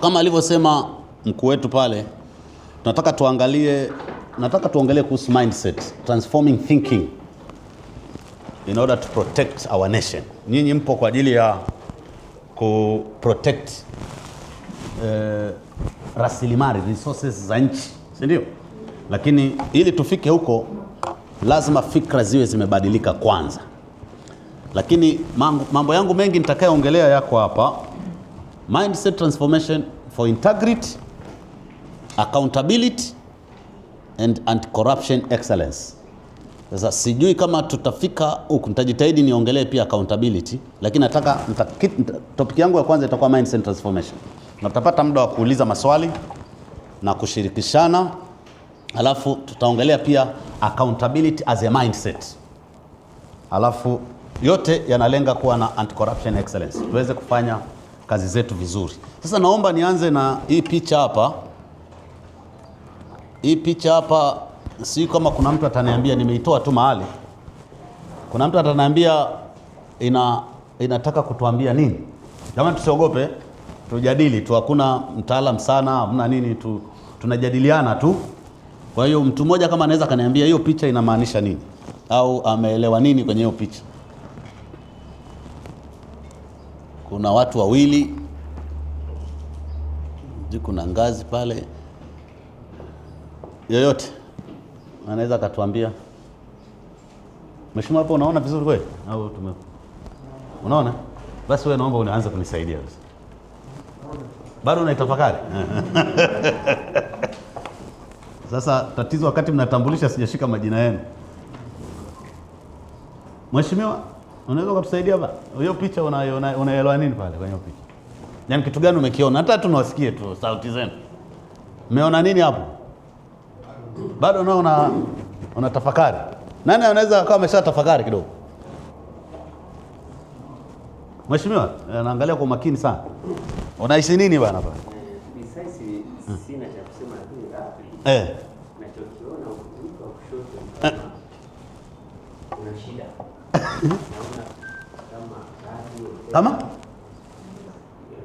kama alivyosema mkuu wetu pale, nataka tuongelee kuhusu mindset, transforming thinking in order to protect our nation. Nyinyi mpo kwa ajili ya ku protect rasilimali, resources za nchi, si ndio? Lakini ili tufike huko lazima fikra ziwe zimebadilika kwanza. Lakini mambo yangu mengi nitakayoongelea yako hapa: mindset transformation for integrity, accountability and anti-corruption excellence. Sasa sijui kama tutafika huko, nitajitahidi niongelee pia accountability, lakini topic yangu ya kwanza itakuwa mindset transformation. Na tutapata muda wa kuuliza maswali na kushirikishana, alafu tutaongelea pia accountability as a mindset. Alafu yote yanalenga kuwa na anti-corruption excellence, tuweze kufanya kazi zetu vizuri. Sasa naomba nianze na hii picha hapa. Hii picha hapa, si kama kuna mtu ataniambia, nimeitoa tu mahali. Kuna mtu ataniambia inataka kutuambia nini? Jamani, tusiogope, tujadili tu, hakuna mtaalamu sana, hamna nini, tunajadiliana tu. Kwa hiyo mtu mmoja kama anaweza kaniambia hiyo picha inamaanisha nini au ameelewa nini kwenye hiyo picha. Kuna watu wawili, kuna ngazi pale. Yoyote anaweza katuambia. Mheshimiwa, hapo unaona vizuri kweli au unaona? Basi wewe naomba unaanza kunisaidia basi. Bado unaitafakari? Sasa tatizo wakati mnatambulisha sijashika majina yenu. Mheshimiwa, unaweza kutusaidia ba? Hiyo picha unaelewa nini pale kwenye picha? Yaani kitu gani umekiona? Hata tunawasikie tu sauti zenu. Umeona nini hapo? Bado nao unatafakari. Nani anaweza kama ameshatafakari kidogo? Mheshimiwa, naangalia kwa makini sana. Unaishi nini bana hapa? Besides sina cha kusema, lakini nachokiona huko kushoto kuna shida. Naona kama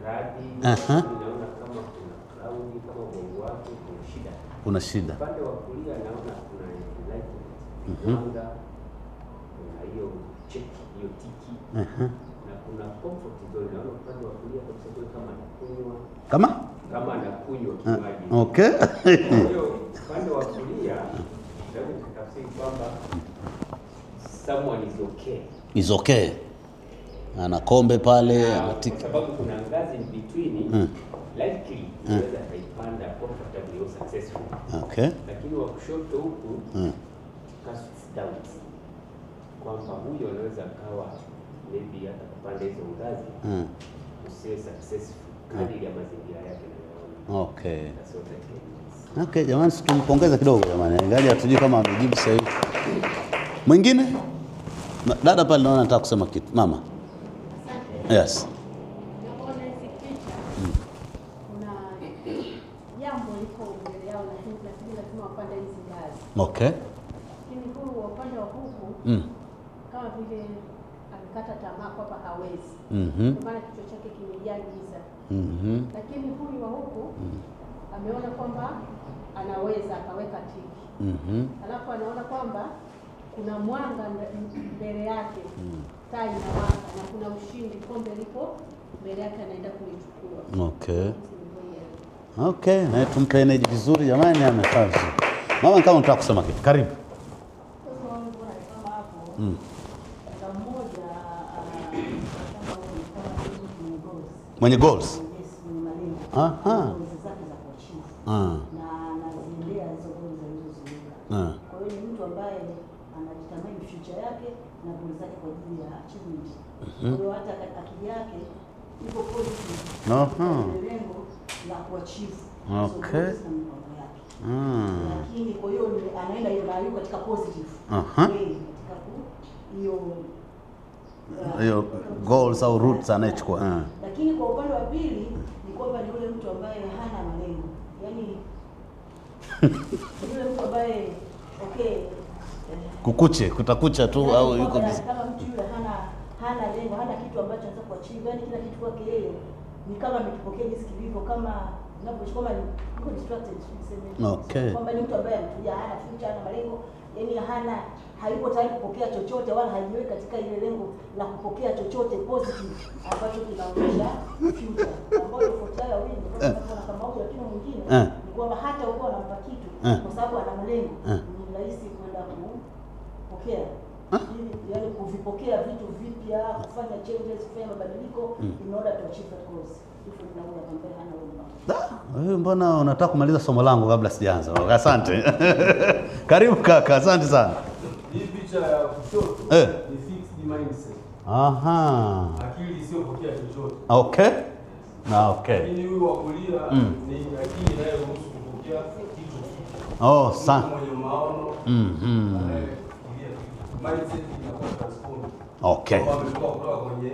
radi, naona kama kuna cloud, kama bongo wake kuna shida. Upande wa kulia naona kuna light, kuna hiyo check, hiyo tiki, na kuna comfort zone. Naona upande wa kulia kama anakunywa kama anakunywa kinywaji. Okay. Hiyo upande wa kulia ndio tafsiri kwamba someone is okay. Ana kombe pale, anatiki. Kwa sababu kuna ngazi in between, likely inaweza kaipanda comfortably or successful. Okay. Lakini wa kushoto huku casts doubt kwamba huyo anaweza kawa maybe hata kupanda hizo ngazi usiwe successful kadiri ya mazingira yake na yaona. Okay. That's what I can. Okay, jamani, tumpongeze kidogo jamani. Ingawa hatujui kama amejibu sahihi. Mwingine? Dada pale naona nataka kusema kitu. Mama. Yes. Naona hizi picha. Kuna jambo liko mbele yao, lakini lazima wapande hizi ngazi. Okay. Lakini huyu upande wa huku kama vile amekata tamaa kwamba hawezi. Kwa maana kichwa chake kimejaa giza. Lakini huyu wa huku ameona kwamba anaweza akaweka tiki. Alafu anaona kwamba kuna mwanga mbele yake, taa inawaka na kuna ushindi, kombe lipo mbele yake, anaenda kulichukua. Okay, na tumpe energy vizuri jamani, amefaa vizuri. Mama, kama unataka kusema kitu, karibu. Mwenye goals. Aha. Kwa hiyo ni mtu ambaye anajitamani future yake na goals zake kwa ajili ya achievement. Kwa hiyo hata akili yake iko positive. Lengo la kuachieve. Okay. Lakini kwa hiyo anaenda hiyo katika positive. Katika hiyo goals au roots anachukua. Lakini kwa upande wa pili ni kwamba ni yule mtu ambaye hana malengo. Yaani yule mtu ambaye kutakucha tu yani, au yuko kama mtu yule hana lengo, hana kitu ambacho anataka kuachieve, yani kila kitu kwake yeye ni kama ametupokea jinsi kilivyo, kama ninapochukua kama niko distracted niseme. Okay. Kwamba ni mtu ambaye amekuja hana future, hana malengo, yani hayupo tayari kupokea chochote wala hajiweki katika ile lengo la kupokea chochote positive ambacho kinaonyesha future. Ambayo tofauti yao wengi kwa sababu kama huyo lakini mwingine ni kwamba hata uko anampa kitu kwa sababu ana malengo, ni rahisi kwenda kupokea. Yaani kuvipokea vitu vipya, kufanya changes, kufanya mabadiliko in order to achieve that goals. Hivyo ninaona kwamba hana wewe. Wewe mbona unataka kumaliza somo langu kabla sijaanza? Asante. Karibu kaka, asante sana. Hii picha ya kushoto ni fixed mindset. Aha. Akili sio pokea chochote. Okay. Na okay. Lakini huyu wa kulia ni akili inayoruhusu kupokea kitu. Oh, sana. Mwenye maono. Mindset inakuwa transformed. Okay. Kwa ametoka kutoka kwenye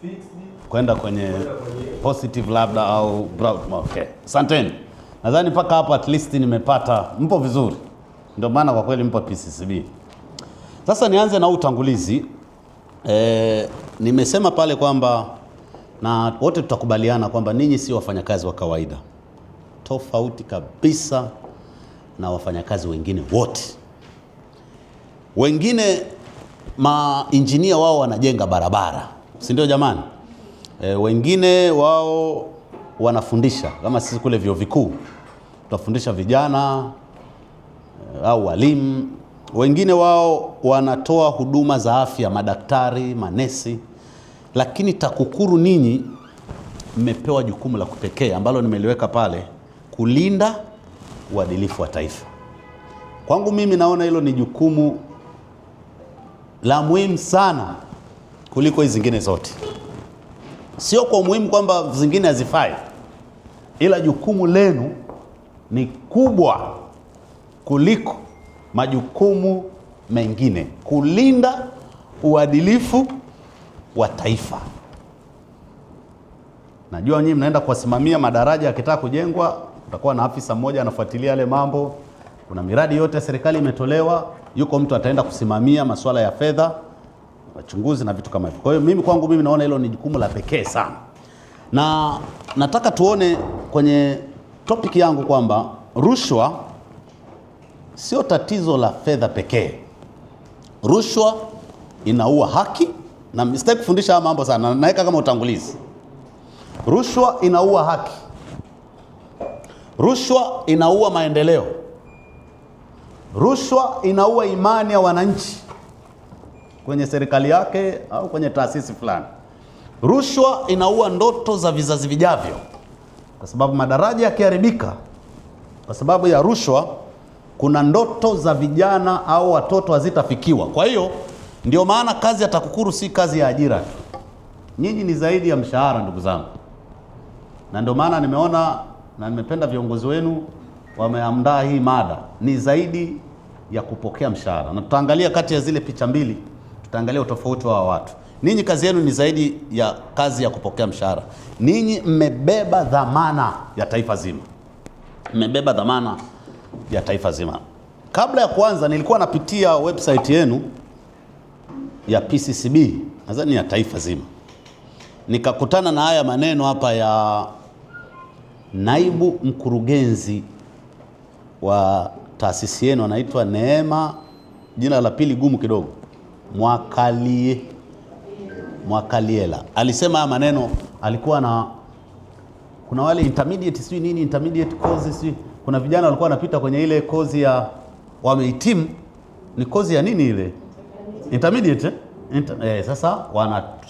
fixed kwenda kwenye positive labda au broad. Okay. Asanteni. Nadhani mpaka hapo at least nimepata mpo vizuri. Ndio maana kwa kweli mpo PCCB. Sasa nianze na utangulizi. Nimesema pale kwamba na wote tutakubaliana kwamba ninyi si wafanyakazi wa kawaida. Tofauti kabisa na wafanyakazi wengine wote. Wengine mainjinia wao wanajenga barabara, si ndio jamani? Wengine wao wanafundisha kama sisi kule vyuo vikuu tutafundisha vijana au walimu. Wengine wao wanatoa huduma za afya, madaktari, manesi. Lakini TAKUKURU ninyi mmepewa jukumu la kupekee ambalo nimeliweka pale, kulinda uadilifu wa taifa. Kwangu mimi naona hilo ni jukumu la muhimu sana kuliko hizi zingine zote. Sio kwa muhimu kwamba zingine hazifai, ila jukumu lenu ni kubwa kuliko majukumu mengine, kulinda uadilifu wa taifa. Najua nyinyi mnaenda kuwasimamia madaraja yakitaka kujengwa, utakuwa na afisa mmoja anafuatilia yale mambo. Kuna miradi yote serikali imetolewa, yuko mtu ataenda kusimamia masuala ya fedha, wachunguzi na vitu kama hivyo. Kwa hiyo mimi kwangu mimi naona hilo ni jukumu la pekee sana. Na nataka tuone kwenye topic yangu kwamba rushwa sio tatizo la fedha pekee. Rushwa inaua haki, na sitaki kufundisha haya mambo sana, naweka kama utangulizi. Rushwa inaua haki. Rushwa inaua maendeleo. Rushwa inaua imani ya wananchi kwenye serikali yake au kwenye taasisi fulani. Rushwa inaua ndoto za vizazi vijavyo, kwa sababu madaraja yakiharibika kwa sababu ya rushwa, kuna ndoto za vijana au watoto hazitafikiwa. Kwa hiyo ndio maana kazi ya TAKUKURU si kazi ya ajira tu. Nyinyi ni zaidi ya mshahara, ndugu zangu. Na ndio maana nimeona na nimependa viongozi wenu wameandaa hii mada, ni zaidi ya kupokea mshahara. Na tutaangalia kati ya zile picha mbili, tutaangalia utofauti wa watu. Ninyi kazi yenu ni zaidi ya kazi ya kupokea mshahara. Ninyi mmebeba dhamana ya taifa zima. Mmebeba dhamana ya taifa zima. Kabla ya kuanza nilikuwa napitia website yenu ya PCCB, nadhani ya taifa zima. Nikakutana na haya maneno hapa ya naibu mkurugenzi wa taasisi yenu, anaitwa Neema, jina la pili gumu kidogo, Mwakaliela. Alisema haya maneno, alikuwa na kuna wale intermediate sijui nini intermediate courses sijui, kuna vijana walikuwa wanapita kwenye ile kozi ya wamehitimu, ni kozi ya nini ile intermediate sasa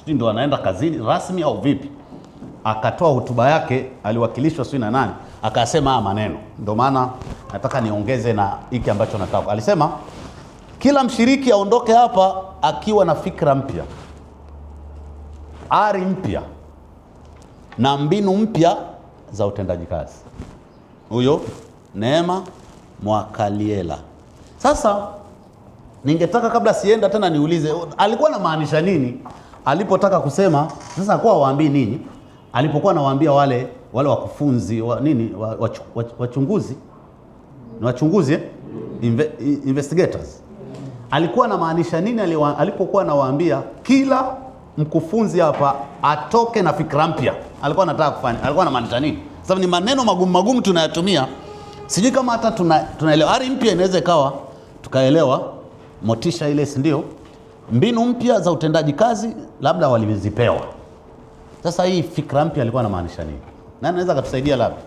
ndio wanaenda kazini rasmi au vipi? Akatoa hotuba yake, aliwakilishwa sio na nani, akasema haya maneno. Ndio maana nataka niongeze na hiki ambacho nataka. Alisema kila mshiriki aondoke hapa akiwa na fikra mpya, ari mpya na mbinu mpya za utendaji kazi. Huyo Neema Mwakaliela. Sasa ningetaka kabla sienda tena niulize alikuwa anamaanisha nini alipotaka kusema sasa kwa waambii nini, alipokuwa anawaambia wale wakufunzi wachunguzi na wachunguzi investigators, alikuwa anamaanisha nini alipokuwa anawaambia kila mkufunzi hapa atoke na fikra mpya? alikuwa anataka kufanya, alikuwa anamaanisha nini? Sababu ni maneno magumu tunayatumia, sijui kama hata tunaelewa. Ari mpya inaweza ikawa tukaelewa motisha ile, si ndio? Mbinu mpya za utendaji kazi labda walizipewa. Sasa hii fikra mpya alikuwa anamaanisha nini? Nani anaweza kutusaidia labda?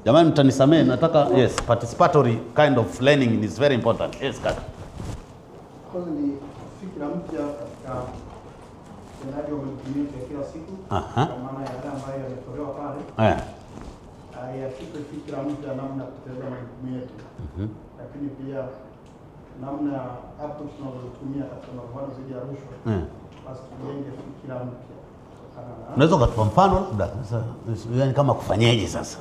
Jamani mtanisamee, nataka yes, participatory kind of learning is very important. Yes, kaka. Kwa ni fikra mpya katika utendaji wa majukumu ya kila siku. Kwa maana ya yale ambayo yametolewa pale. Yakipe fikra mpya namna ya kutekeleza majukumu yetu. Lakini pia namna hapo tunazotumia katika mapambano dhidi ya rushwa. Basi tujenge fikra mpya. Unaweza kutupa mfano labda? Sasa yani kama kufanyeje sasa?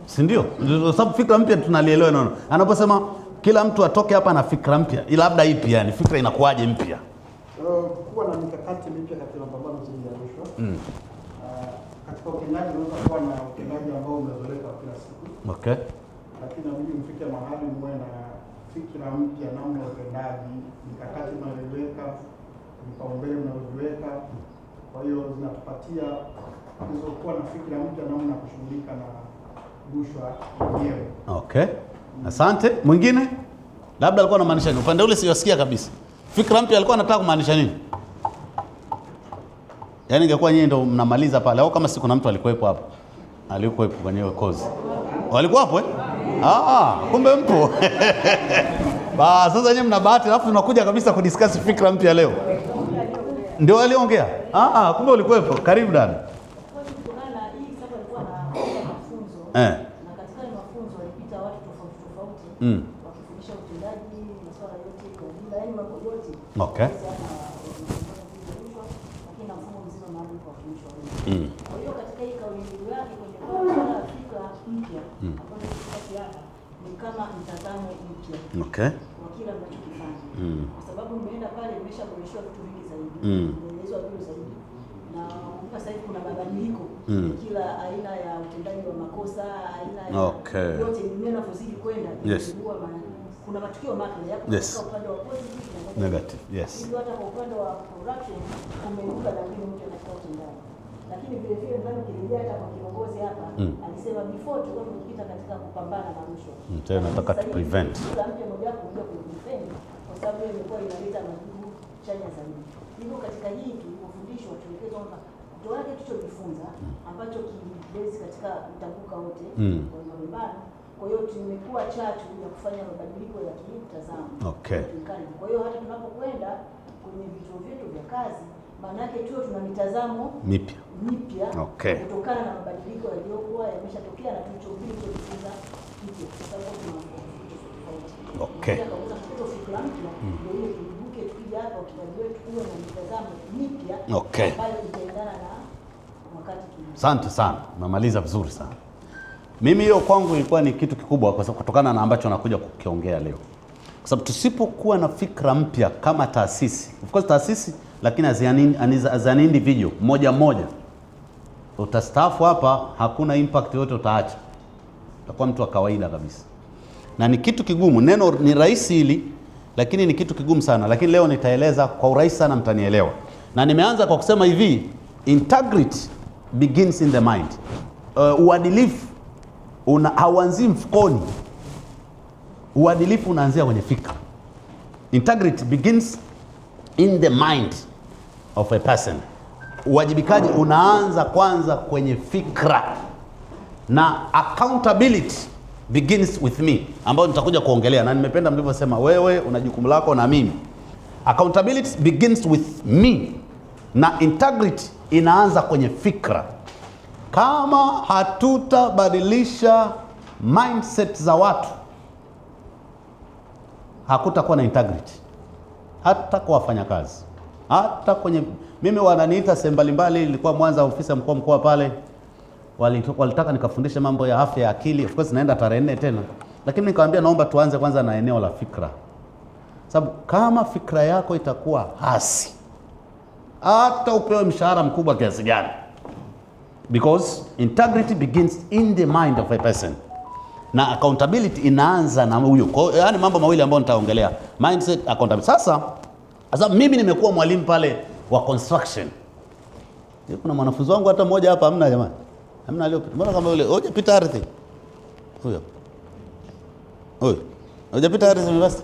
Si ndio? Kwa sababu fikra mpya tunalielewa neno. Anaposema kila mtu atoke hapa na fikra mpya, labda ipi yani fikra inakuwaje mpya? Kuwa na mikakati mipya katika mapambano dhidi ya rushwa. Katika utendaji unaweza kuwa na utendaji ambao umezoeleka kila siku. Okay. Lakini inabidi mfike mahali muwe na fikra mpya namna ya utendaji, mikakati mnayoiweka, vipaumbele mnayoviweka. Kwa hiyo zinatupatia hizo kuwa na fikra mpya namna ya kushughulika na rushwa yenyewe. Okay. Asante. Mwingine? Labda alikuwa anamaanisha nini? Upande ule siwasikia kabisa. Fikra mpya alikuwa anataka kumaanisha nini? Yaani ingekuwa nyinyi ndio mnamaliza pale au kama si kuna mtu alikuwepo hapo? Alikuwepo kwenye hiyo kozi. Walikuwa hapo kumbe mpo. Sasa nyinyi mna bahati alafu tunakuja kabisa kudiscuss fikra mpya leo. Ndio waliongea? Kumbe ulikuwepo. Karibu dada. Na katika mafunzo walipita watu tofauti wakifundisha utendaji, masuala yote kwa jumla, yani mambo yote. Okay. Lakini na mfumo mzima maalum kwa kufundisha wengine. Kwa hiyo katika hii kauli mbiu yake kwenye masuala ya fikra mpya, ambayo ni kama mtazamo mpya. Okay. Kwa kila mnachokifanya. Kwa sababu mmeenda pale mmeshaboreshwa vitu vingi zaidi. Mmeelezwa vitu zaidi. Na sasa hivi kuna mabadiliko kila aina ya utendaji wa makosa, aina ya yote mnapozidi kwenda kuna matukio mapya yako katika upande wa positive na negative. Yes. Hivyo hata kwa upande wa corruption kumeibuka na mbinu mpya katika utendaji. Lakini vile vile ndani kirejea hata kwa kiongozi hapa alisema before tulikuwa tunapita katika kupambana na rushwa. Tena nataka tu prevent. Kila mtu mmoja kuja kuprevent kwa sababu hiyo imekuwa inaleta majibu chanya zaidi. Hivyo katika hii tulipofundishwa tulielezwa kwamba ndio tulichojifunza ambacho kibezi katika mtambuka wote wa mapambano. Kwa hiyo tumekuwa chachu ya kufanya mabadiliko ya kimtazamo. Okay. Kwa hiyo hata tunapokwenda kwenye vituo vyetu vya kazi, maana yake tuwe tuna mitazamo mipya kutokana na mabadiliko yaliyokuwa yameshatokea na tulichojifunza kipya. Kwa sababu tunafahamu. Okay. Asante sana, umemaliza vizuri sana. Mimi hiyo kwangu ilikuwa ni kitu kikubwa kwa sababu kutokana na ambacho nakuja kukiongea leo. Kwa sababu tusipokuwa na fikra mpya kama taasisi, of course taasisi, lakini as an individual, mmoja utastaafu hapa, hakuna impact yote utaacha. Utakuwa mtu wa kawaida kabisa. Na ni kitu kigumu, neno ni rahisi hili, lakini ni kitu kigumu sana. Lakini leo nitaeleza kwa urahisi sana, mtanielewa. Na nimeanza kwa kusema hivi, integrity begins in the mind. Uadilifu hauanzi mfukoni. Uadilifu unaanzia kwenye fikra. Integrity begins in the mind of a person. Uwajibikaji unaanza kwanza kwenye fikra. Na accountability begins with me, ambayo nitakuja kuongelea, na nimependa mlivyosema wewe una jukumu lako na mimi. Accountability begins with me, na integrity inaanza kwenye fikra. Kama hatutabadilisha mindset za watu, hakutakuwa na integrity. Hata kwa wafanyakazi, hata kwenye mimi wananiita sehemu mbalimbali, nilikuwa Mwanza ofisi ya mkoa pale, walitaka nikafundishe mambo ya afya ya akili. Of course naenda tarehe 4 tena, lakini nikamwambia naomba tuanze kwanza na eneo la fikra, sababu kama fikra yako itakuwa hasi, hata upewe mshahara mkubwa kiasi gani, because integrity begins in the mind of a person, na accountability inaanza na huyo. Kwa hiyo yani mambo mawili ambayo nitaongelea, mindset, accountability. Sasa mimi nimekuwa mwalimu pale wa construction. Kuna mwanafunzi wangu hata mmoja hapa hamna jamani. Hamna aliyopita. Mbona kama yule hujapita ardhi? Huyo. Hujapita ardhi basi.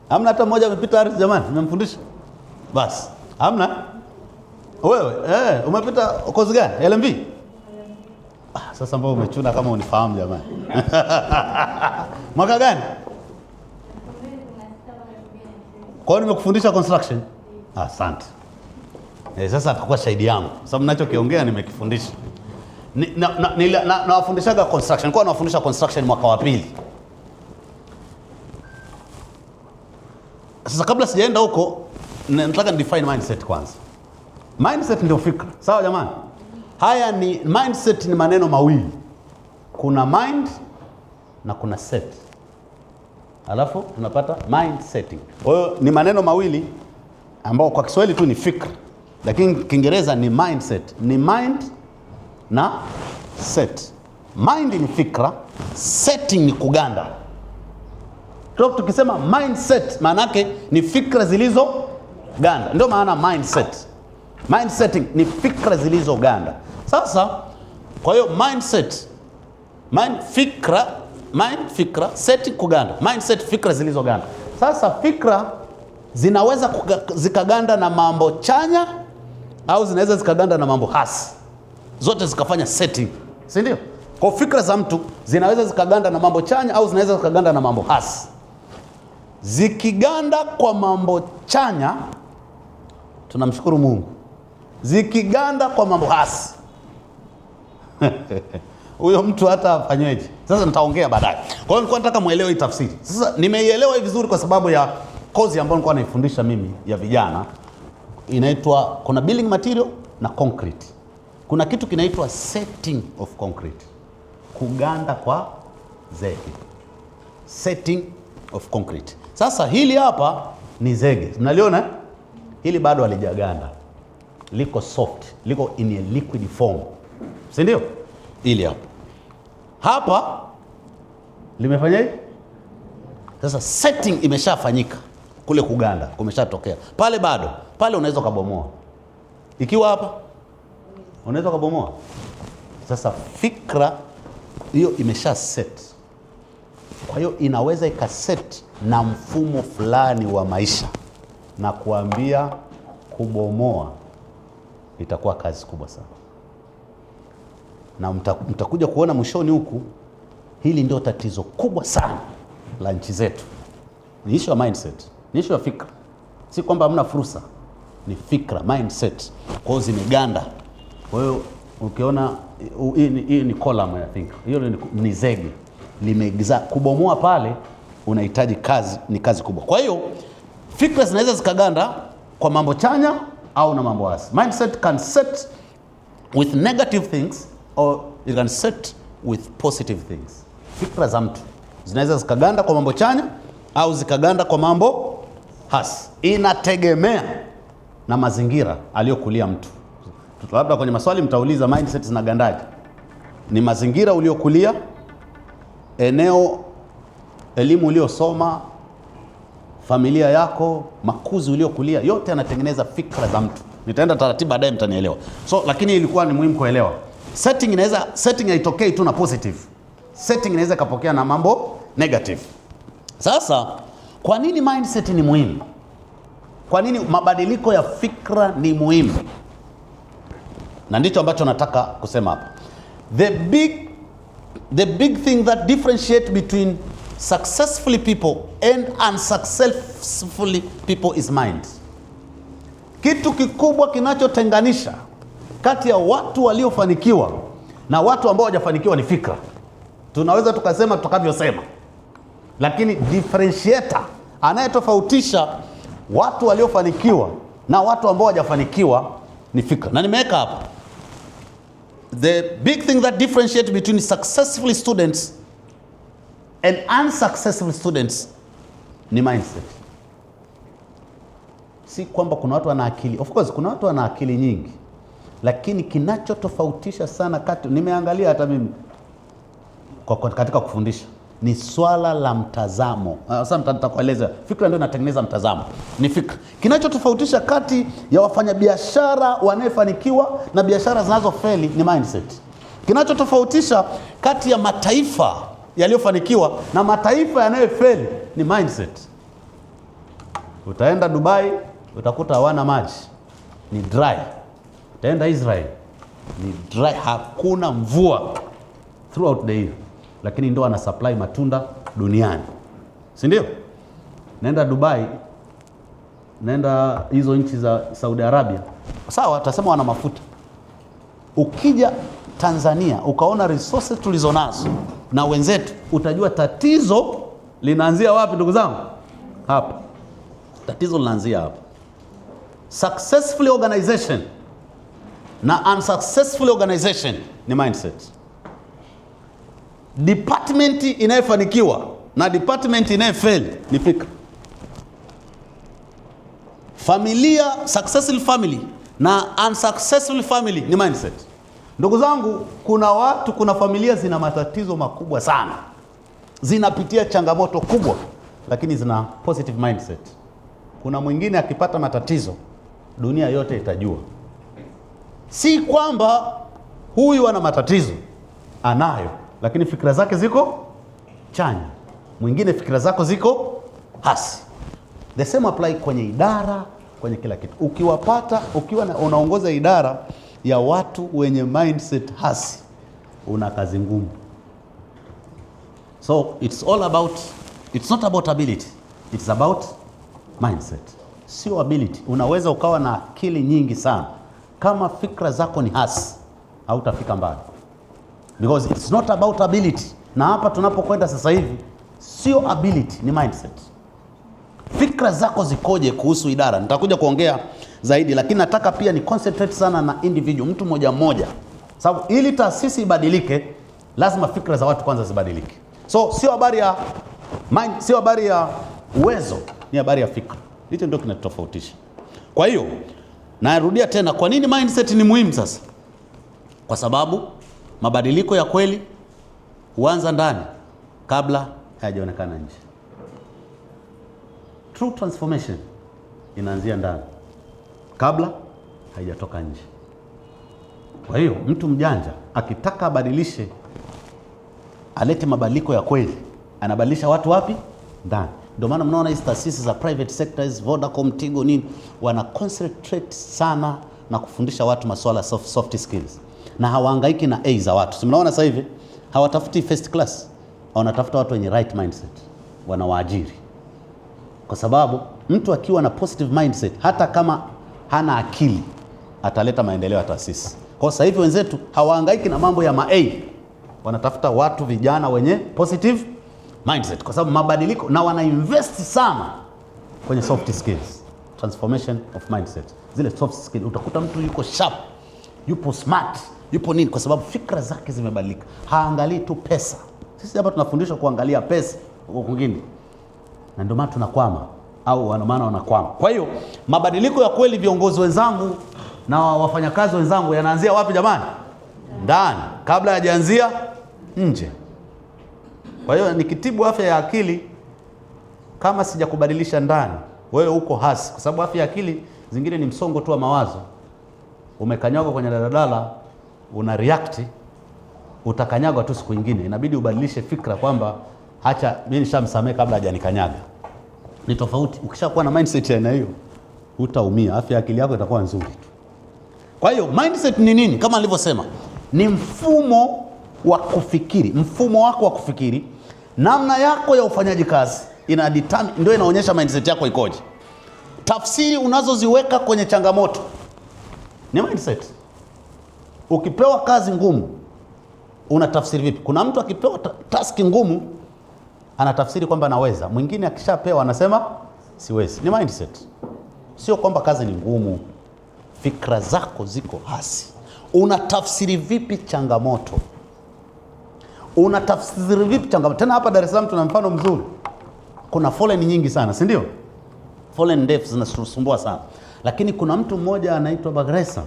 Hamna hata mmoja amepita ardhi jamani, nimemfundisha. Basi. Hamna? Wewe umepita kozi gani? LMB? Sasa mbona umechuna kama unifahamu jamani? Mwaka gani? Kwa nini nimekufundisha construction? Asante. Sasa atakuwa shahidi yangu. Sababu ninachokiongea nimekifundisha. Nawafundishaga construction. Nilikuwa nawafundisha construction mwaka wa pili. Sasa kabla sijaenda huko, nataka define mindset kwanza. Mindset ndio fikra. Sawa jamani? Haya ni mindset, ni maneno mawili. Kuna mind na kuna set. Alafu tunapata mind setting. Kwa hiyo ni maneno mawili ambao kwa Kiswahili tu ni fikra. Lakini Kiingereza ni mindset. Ni mind na set. Mind ni fikra, setting ni kuganda. Tukisema mindset maana yake ni fikra zilizoganda. Ndio maana mindset. Mind setting ni fikra zilizoganda. Sasa kwa hiyo mindset, mind fikra, setting kuganda. Mindset fikra zilizoganda. Sasa fikra zinaweza zikaganda na mambo chanya au zinaweza zikaganda na mambo hasi. Zote zikafanya setting, si ndio? Kwa fikra za mtu zinaweza zikaganda na mambo chanya au zinaweza zikaganda na mambo hasi. Zikiganda kwa mambo chanya, tunamshukuru Mungu. Zikiganda kwa mambo hasi, huyo mtu hata afanyweje? Sasa nitaongea baadaye. Kwa hiyo nilikuwa nataka muelewe hii tafsiri. Sasa nimeielewa hivi vizuri kwa sababu ya kozi ambayo nilikuwa naifundisha mimi ya vijana. Inaitwa, kuna building material na concrete. Kuna kitu kinaitwa setting of concrete. Kuganda kwa zege. Setting of concrete. Sasa hili hapa ni zege. Mnaliona? Hili bado halijaganda. Liko soft, liko in a liquid form. Si ndio? Hili hapa. Hapa limefanya hivi. Sasa setting imeshafanyika. Kule kuganda kumeshatokea. Pale bado. Pale unaweza kubomoa. Ikiwa hapa unaweza kubomoa. Sasa fikra hiyo imesha set. Kwa hiyo inaweza ikaset na mfumo fulani wa maisha na kuambia kubomoa itakuwa kazi kubwa sana. Na mtakuja kuona mwishoni huku, hili ndio tatizo kubwa sana la nchi zetu. Ni issue ya mindset, ni issue ya fikra. Si kwamba hamna fursa, ni fikra, mindset. Kwa hiyo zimeganda. Kwa hiyo ukiona hii ni column I think. Hiyo ni zege. Limegza kubomoa pale unahitaji kazi, ni kazi kubwa. Kwa hiyo fikra zinaweza zikaganda kwa mambo chanya au na mambo hasi. Mindset can set with negative things or it can set with positive things. Fikra za mtu zinaweza zikaganda kwa mambo chanya au zikaganda kwa mambo hasi. Inategemea na mazingira aliyokulia mtu. Labda kwenye maswali mtauliza mindset zinagandaje? Ni mazingira uliokulia, eneo, elimu uliosoma, familia yako, makuzi uliokulia, yote yanatengeneza fikra za mtu. Nitaenda taratibu baadaye mtanielewa. So lakini ilikuwa ni muhimu kuelewa. Setting haitokei tu na positive. Setting inaweza kapokea na mambo negative. Sasa kwa nini mindset ni muhimu? Kwa nini mabadiliko ya fikra ni muhimu? Na ndicho ambacho nataka kusema hapa. The big thing that differentiate between successful people and unsuccessful people is mind. Kitu kikubwa kinachotenganisha kati ya watu waliofanikiwa na watu ambao hawajafanikiwa ni fikra. Tunaweza tukasema tutakavyosema. Lakini differentiator anayetofautisha watu waliofanikiwa na watu ambao hawajafanikiwa ni fikra. Na nimeweka hapa. The big thing that differentiates between successful students and unsuccessful students ni mindset. Si kwamba kuna watu wana akili. Of course kuna watu wana akili nyingi. Lakini kinachotofautisha sana nimeangalia hata mimi katika kufundisha. ni swala la mtazamo. Sasa nitakueleza, fikra ndio inatengeneza mtazamo, ni fikra. Kinachotofautisha kati ya wafanyabiashara wanayefanikiwa na biashara zinazofeli ni mindset. Kinachotofautisha kati ya mataifa yaliyofanikiwa na mataifa yanayofeli ni mindset. Utaenda Dubai utakuta hawana maji, ni dry. Utaenda Israel ni dry, hakuna mvua throughout the year, lakini ndio ana supply matunda duniani, si ndio? Naenda Dubai, naenda hizo nchi za Saudi Arabia, sawa, utasema wana mafuta. Ukija Tanzania ukaona resources tulizonazo na wenzetu, utajua tatizo linaanzia wapi, ndugu zangu? Hapa. Tatizo linaanzia hapa. Successful organization na unsuccessful organization ni mindset. Department inayofanikiwa na department inayofeli ni fikra. Familia, successful family na unsuccessful family ni mindset. Ndugu zangu, kuna familia zina matatizo makubwa sana, zinapitia changamoto kubwa, lakini zina positive mindset. Kuna mwingine akipata matatizo dunia yote itajua. Si kwamba huyu ana matatizo, anayo, lakini fikra zake ziko chanya. Mwingine fikra zako ziko hasi. The same apply kwenye idara, kwenye kila kitu. Ukiwa unaongoza idara ya watu wenye mindset hasi, una kazi ngumu. So it's not about ability, it's about mindset. Sio ability. Unaweza ukawa na akili nyingi sana, kama fikra zako ni hasi, hautafika mbali. Because it's not about ability. Na hapa tunapokwenda sasa hivi sio ability, ni mindset. Fikra zako zikoje kuhusu idara? Nitakuja kuongea zaidi, lakini nataka pia ni concentrate sana na individual, mtu mmoja mmoja. Sababu ili taasisi ibadilike, lazima fikra za watu kwanza zibadilike. So sio habari ya mind, sio habari ya uwezo, ni habari ya fikra. Hicho ndio kinatofautisha. Kwa hiyo narudia tena, kwa nini mindset ni muhimu sasa? Kwa sababu mabadiliko ya kweli huanza ndani kabla hayajaonekana nje. True transformation inaanzia ndani kabla haijatoka nje. Kwa hiyo mtu mjanja akitaka abadilishe, alete mabadiliko ya kweli, anabadilisha watu wapi? Ndani. Ndio maana mnaona hizi taasisi za private sectors, Vodacom, Tigo nini, wana concentrate sana na kufundisha watu masuala soft skills. Na hawahangaiki na A za watu. Mnaona sasa hivi hawatafuti first class, wanatafuta watu wenye right mindset, wanawaajiri. Kwa sababu mtu akiwa na positive mindset, hata kama hana akili, ataleta maendeleo ya taasisi. Kwa sasa hivi wenzetu hawahangaiki na mambo ya ma-A, wanatafuta watu vijana wenye positive mindset, kwa sababu mabadiliko, na wana invest sana kwenye soft skills, transformation of mindset. Zile soft skills, utakuta mtu yuko sharp, yupo smart, yupo nini, kwa sababu fikra zake zimebadilika. Haangalii tu pesa. Sisi hapa tunafundishwa kuangalia pesa huko kwingine, na ndio maana tunakwama, au maana wanakwama. Kwa hiyo mabadiliko ya kweli, viongozi wenzangu na wafanyakazi wenzangu, yanaanzia wapi jamani? Ndani, kabla hajaanzia nje. Kwa hiyo nikitibu afya ya akili, kama sijakubadilisha ndani, wewe uko hasi. Kwa sababu afya ya akili zingine ni msongo tu wa mawazo. Umekanyagwa kwenye daladala, una react, utakanyagwa tu siku nyingine. Inabidi ubadilishe fikra kwamba acha mimi nishamsamehe kabla hajanikanyaga. Ni tofauti. Ukishakuwa na mindset ya aina hiyo, utaumia. Afya ya akili yako itakuwa nzuri tu. Kwa hiyo mindset ni nini? Kama nilivyosema, ni mfumo wa kufikiri, mfumo wako wa kufikiri, namna yako ya ufanyaji kazi ndio inaonyesha mindset yako ikoje. Tafsiri unazoziweka kwenye changamoto ni mindset. Ukipewa kazi ngumu, unatafsiri vipi? Kuna mtu akipewa task ngumu anatafsiri kwamba anaweza. Mwingine akishapewa anasema siwezi. Ni mindset. Sio kwamba kazi ni ngumu. Fikra zako ziko hasi. Unatafsiri vipi changamoto? Unatafsiri vipi changamoto? Tena hapa Dar es Salaam tuna mfano mzuri. Kuna foleni nyingi sana, si ndio? Foleni ndefu zinasumbua sana. Lakini kuna mtu mmoja anaitwa Bagresa.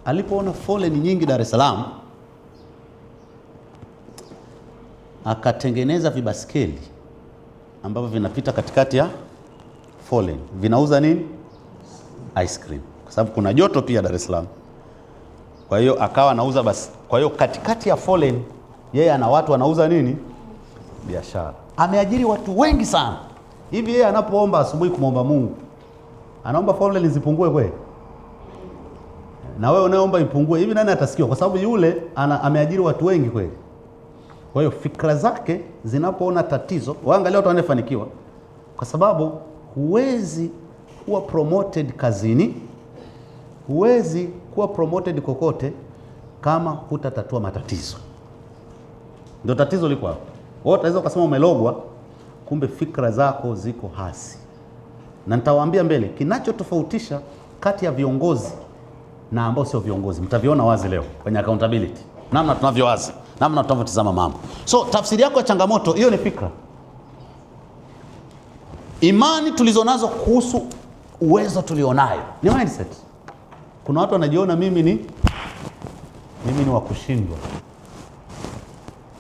Alipoona foleni nyingi Dar es Salaam, akatengeneza vibaskeli ambavyo vinapita katikati ya 4 lane. Vinauza nini? Ice cream. Kwa sababu kuna joto pia Dar es Salaam. Kwa hiyo akawa anauza basi. Kwa hiyo katikati ya 4 lane yeye ana watu anauza nini? Biashara. Ameajiri watu wengi sana. Hivi yeye anapoomba asubuhi kumwomba Mungu, anaomba 4 lane zipungue kweli? Na wewe unaomba ipungue, hivi nani atasikia? Kwa sababu yule ameajiri watu wengi kweli. Kwa hiyo fikra zake zinapoona tatizo, waangalia watu wanafanikiwa. Kwa sababu huwezi kuwa promoted kazini, huwezi kuwa promoted kokote kama hutatatua matatizo. Ndio tatizo liko hapo. Wewe utaweza kusema umelogwa, kumbe fikra zako ziko hasi. Na nitawaambia mbele kinachotofautisha kati ya viongozi na ambao sio viongozi. Mtaviona wazi leo kwenye accountability. Namna tunavyowazi, namna tunavyotazama mambo. So tafsiri yako ya changamoto hiyo ni fikra. Imani tulizonazo kuhusu uwezo tulionayo ni mindset. Kuna watu wanajiona mimi ni wa kushindwa.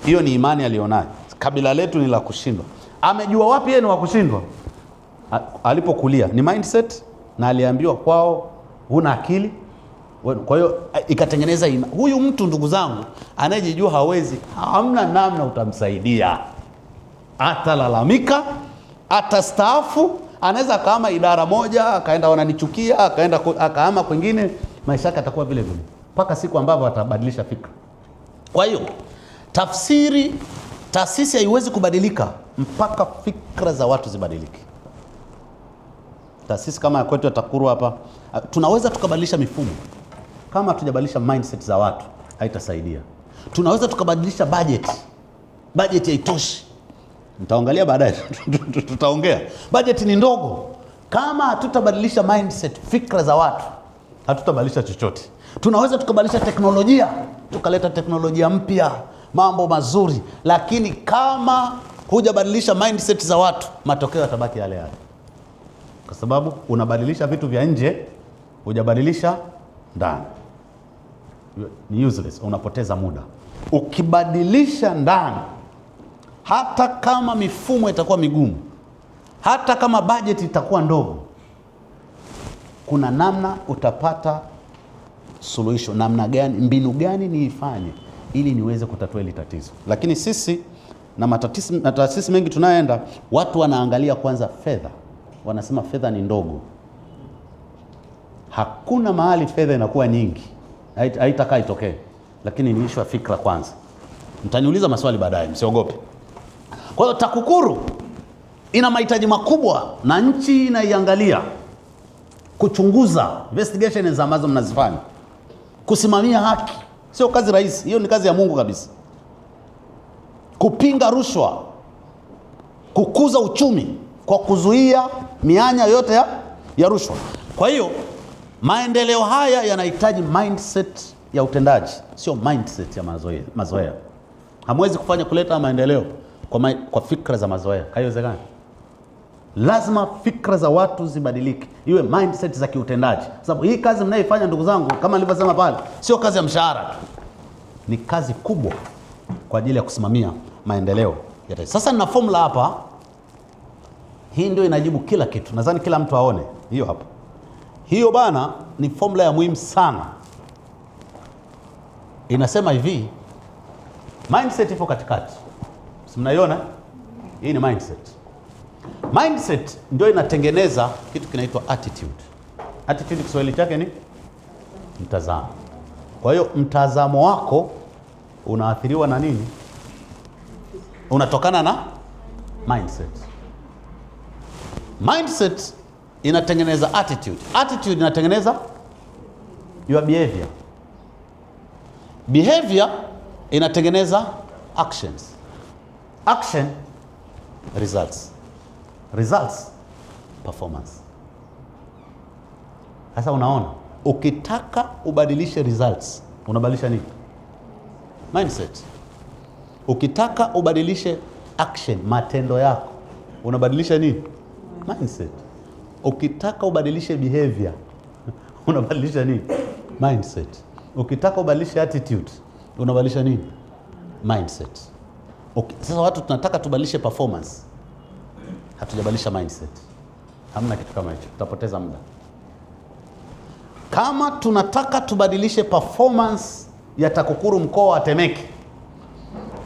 Hiyo ni imani alionayo. Kabila letu ni la kushindwa. Amejua wapi yeye ni wa kushindwa? Alipokulia ni mindset, na aliambiwa kwao huna akili. Kwa hiyo ikatengeneza huyu mtu, ndugu zangu, anayejijua hawezi, hamna namna utamsaidia. Atalalamika, atastaafu, anaweza akaama idara moja, akaenda wananichukia, akaama kwingine, maisha yake atakuwa vile vile mpaka siku ambapo atabadilisha fikra. Kwa hiyo taasisi haiwezi kubadilika mpaka fikra za watu zibadilike. Taasisi kama ya kwetu ya TAKUKURU hapa, tunaweza tukabadilisha mifumo. Kama hatujabadilisha mindset za watu, haitasaidia. Tunaweza tukabadilisha budget haitoshi. Nitaangalia baadaye, tutaongea. Budget ni ndogo. Kama hatutabadilisha mindset, fikra za watu, hatutabadilisha chochote. Tunaweza tukabadilisha teknolojia, tukaleta teknolojia mpya, mambo mazuri, lakini kama hujabadilisha mindset za watu, matokeo yatabaki yale yale. Kwa sababu unabadilisha vitu vya nje, hujabadilisha ndani. Ni useless, unapoteza muda. Ukibadilisha ndani, hata kama mifumo itakuwa migumu, hata kama budget itakuwa ndogo, kuna namna utapata suluhisho. Namna gani, mbinu gani niifanye ili niweze kutatua hili tatizo. Lakini sisi na taasisi mengi tunaenda, watu wanaangalia kwanza fedha. Wanasema fedha ni ndogo. Hakuna mahali fedha inakuwa nyingi, haitakaa itokee. Lakini ni issue ya fikra kwanza. Mtaniuliza maswali baadaye, msiogope. Kwa hiyo TAKUKURU ina mahitaji makubwa, na nchi inaiangalia, kuchunguza investigations ambazo mnazifanya, kusimamia haki. Sio kazi rahisi, hiyo ni kazi ya Mungu kabisa. Kupinga rushwa, kukuza uchumi kwa kuzuia mianya yote ya rushwa. Kwa hiyo maendeleo haya yanahitaji mindset ya utendaji, sio mindset ya mazoea. Hamwezi kuleta maendeleo kwa fikra za mazoea. Haiwezekani. Lazima fikra za watu zibadilike, iwe mindset za kiutendaji. Sababu hii kazi mnayoifanya, ndugu zangu, kama nilivyosema pale, sio kazi ya mshahara tu. Ni kazi kubwa kwa ajili ya kusimamia maendeleo ya taifa. Sasa nina formula hapa. Hii ndio inajibu kila kitu. Nadhani kila mtu aone hiyo hapa. Hiyo bana ni formula ya muhimu sana. Inasema hivi, mindset ipo katikati. Mnaiona? Hii ni mindset. Mindset ndio inatengeneza kitu kinaitwa attitude. Attitude Kiswahili chake ni mtazamo. Kwa hiyo mtazamo wako unaathiriwa na nini? Unatokana na mindset. Mindset inatengeneza attitude. Attitude inatengeneza your behavior. Behavior inatengeneza actions. Action, results. Results, performance. Sasa unaona, ukitaka ubadilishe results, unabadilisha nini? Mindset. Ukitaka ubadilishe action, matendo yako, unabadilisha nini? Mindset. Ukitaka ubadilishe behavior, unabadilisha nini? Mindset. Ukitaka ubadilishe attitude, unabadilisha nini? Mindset. Okay. Sasa watu tunataka tubadilishe performance, hatujabadilisha mindset. Hamna kitu kama hicho, tutapoteza muda. Kama tunataka tubadilishe performance ya TAKUKURU mkoa wa Temeke,